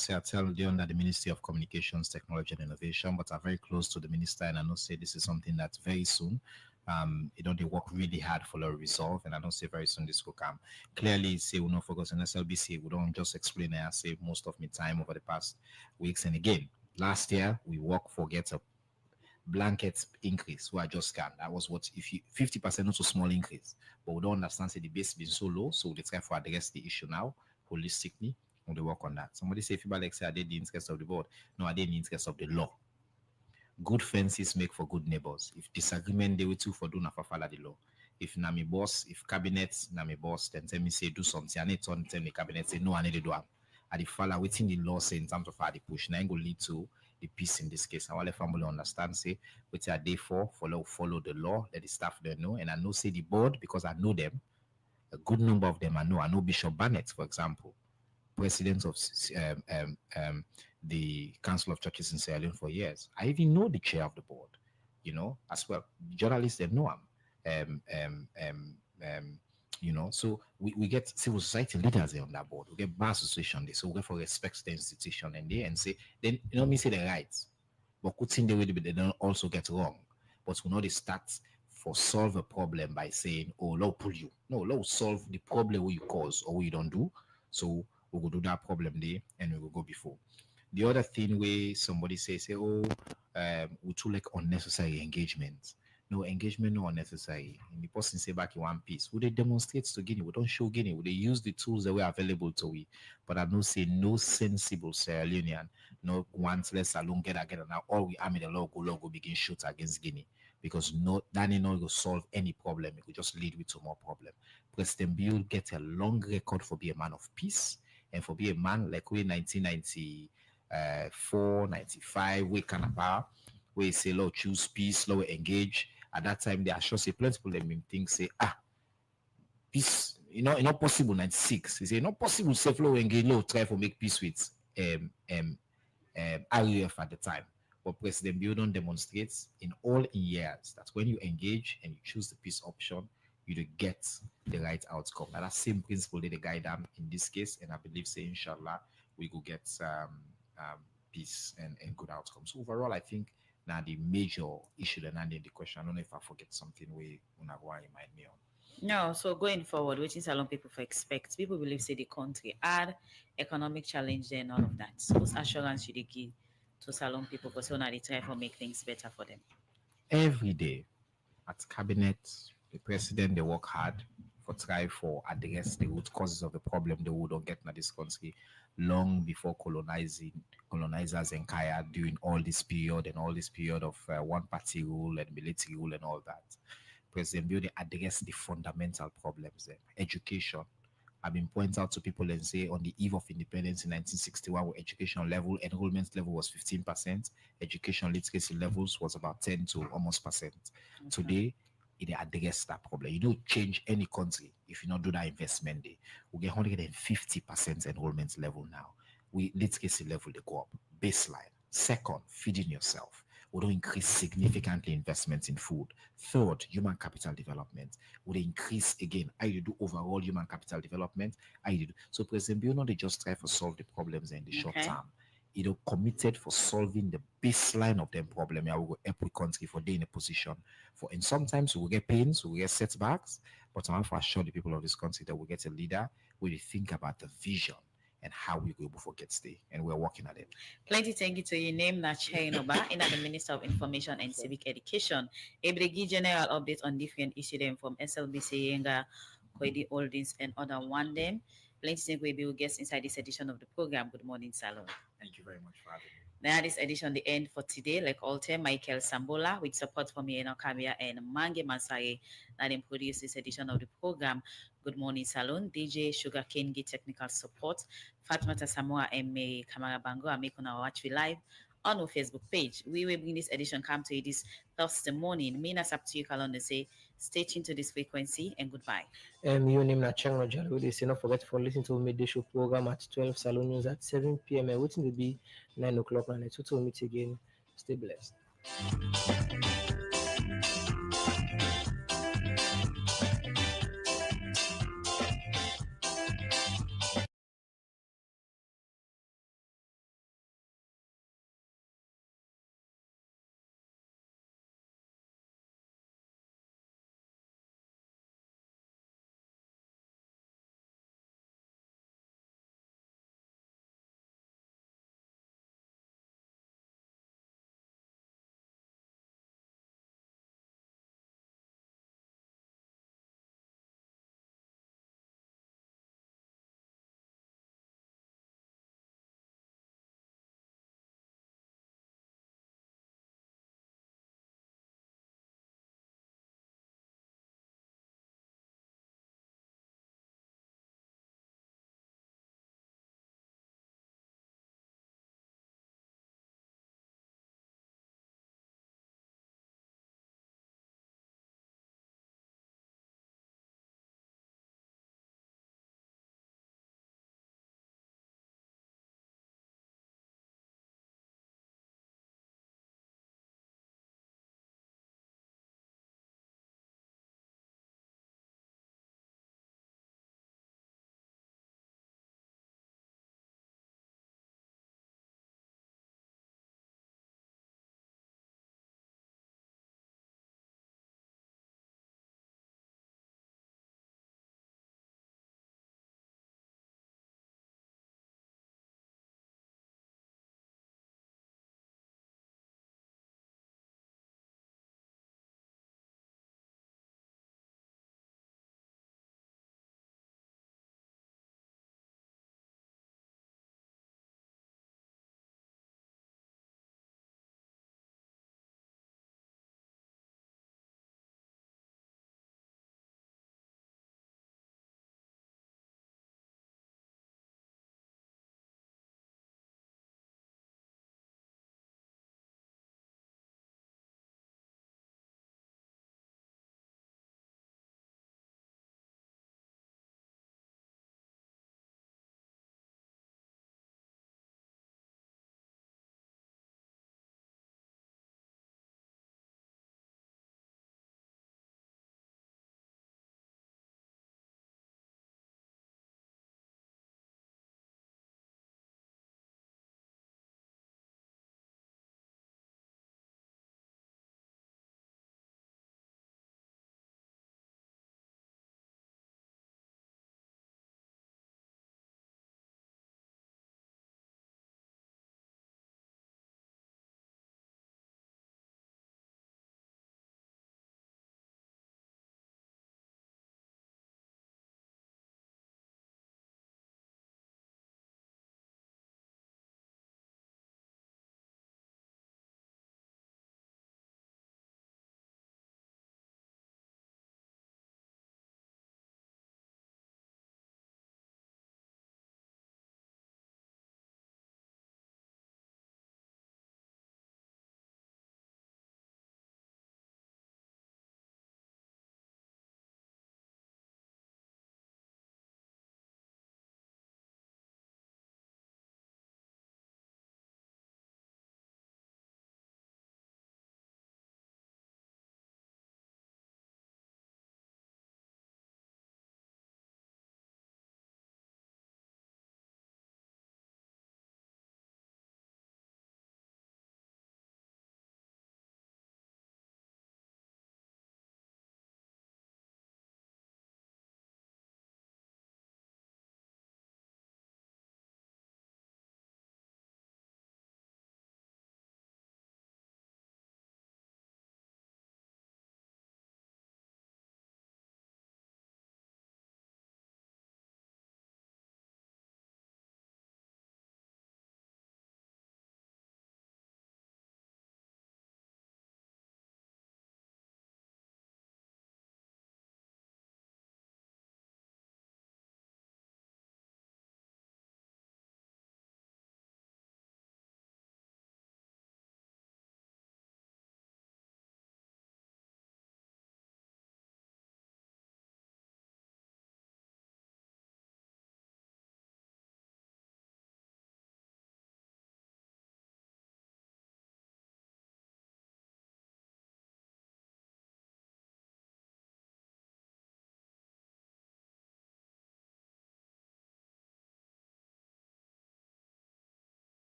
they're under the Ministry of Communications, Technology and Innovation, but are very close to the minister. And I know say this is something that very soon, they work really hard for the resolve. And I don't say very soon this will come. Clearly, say we don't focus on SLBC. We don't just explain it. I save most of my time over the past weeks. And again, last year we worked for get a blanket increase who I just can. That was what if you 50% not a small increase, but we don't understand say the base being so low, so they try to address the issue now holistically when they work on that. Somebody say if you like say are they the interest of the board? No, are they in the interest of the law? Good fences make for good neighbors. If disagreement they will too for do not follow the law. If Nami boss, if cabinet Nami boss, then tell me say do something. I need to tell the cabinet say no, I need to do it. And the follow within the law say in terms of how they push, now it will lead to the peace in this case. I want the family understand, say, what are they for? Follow the law, let the staff don't know. And I know, say, the board, because I know them, a good number of them I know. I know Bishop Barnett, for example, president of the Council of Churches in Sierra Leone for years. I even know the chair of the board, as well. Journalists, they know him. So we get civil society leaders on that board. We get bar association there, so we get for respect the institution and they and say then me say the rights, but could in the way they don't also get wrong. But we know they start for solve a problem by saying, oh, law pull you. No, law solve the problem where you cause or what you don't do. So we will do that problem there and we will go before. The other thing where somebody say, we too like unnecessary engagement. No engagement, no unnecessary. And the person say back in one piece. Would they demonstrate to Guinea? We don't show Guinea. Would they use the tools that were available to we? But I know say no sensible Sierra Leonean, no once let's alone get together now. All we army the logo begin shoot against Guinea. Because that ain't not going to solve any problem. It could just lead to more problem. President Bill get a long record for being a man of peace and for being a man like we 1994, 95, we kind of power. We say, Lord, choose peace, Lord, engage. At that time, they are sure say plenty people them think say, peace, not possible 96. They say not possible safe law engage law try to make peace with RUF at the time. But President Bildon demonstrates in all years that when you engage and you choose the peace option, you do get the right outcome. And that same principle they guide them in this case, and I believe say inshallah we will get peace and good outcomes. So overall, I think now the major issue and ending the question. I don't know if I forget something we remind me on. No, so going forward, which is a lot of people expect. People believe say the country had economic challenge there and all of that. So what assurance should they give to Salon people for so now they try to make things better for them? Every day at cabinet, the president they work hard for try for address the root causes of the problem they would not get in this country long before colonizers enquired during all this period of one party rule and military rule and all that. President Bill address the fundamental problems there. Education. I've been pointing out to people and say on the eve of independence in 1961, where education level, enrollment level was 15%, education literacy levels was about 10 to almost percent. Okay. Today, it addressed that problem. You don't change any country if you not do that investment there. We get 150% enrollment level now. Literacy level they go up. Baseline. Second, feeding yourself. We don't increase significantly investments in food. Third, human capital development. We increase again. I do overall human capital development. So President Bill, they just try to solve the problems in the short term. Committed for solving the baseline of them problem. I will go every country for they in a position for. And sometimes we will get pains, we will get setbacks, but I want to assure the people of this country that we get a leader where they think about the vision and how we go able to get stay, and we're working at it. Plenty thank you to your name, Nache Inoba, in the Minister of Information and Civic Education. Ebregi general update on different issues them from SLBC, Yenga, Koidu Holdings, and other one them. Plenty thank you, we will guest inside this edition of the program. Good morning, Salon. Thank you very much for having me. Now this edition the end for today. Like alter Michael Sambola with support from Ieno Kamia and Mange Masai that then produced this edition of the program. Good Morning Salon, DJ Sugarcane get technical support, Fatima Samoa and May Kamara Bango and make on our watch we live on our Facebook page. We will bring this edition come to you this Thursday morning. Minas up to you, Kalonde say stay tuned to this frequency and goodbye. Your name na Chang Rajal. We say not forget for listening to midday show program at 12 Salon News at 7 p.m. and waiting to be 9 o'clock and 2 to meet again. Stay blessed.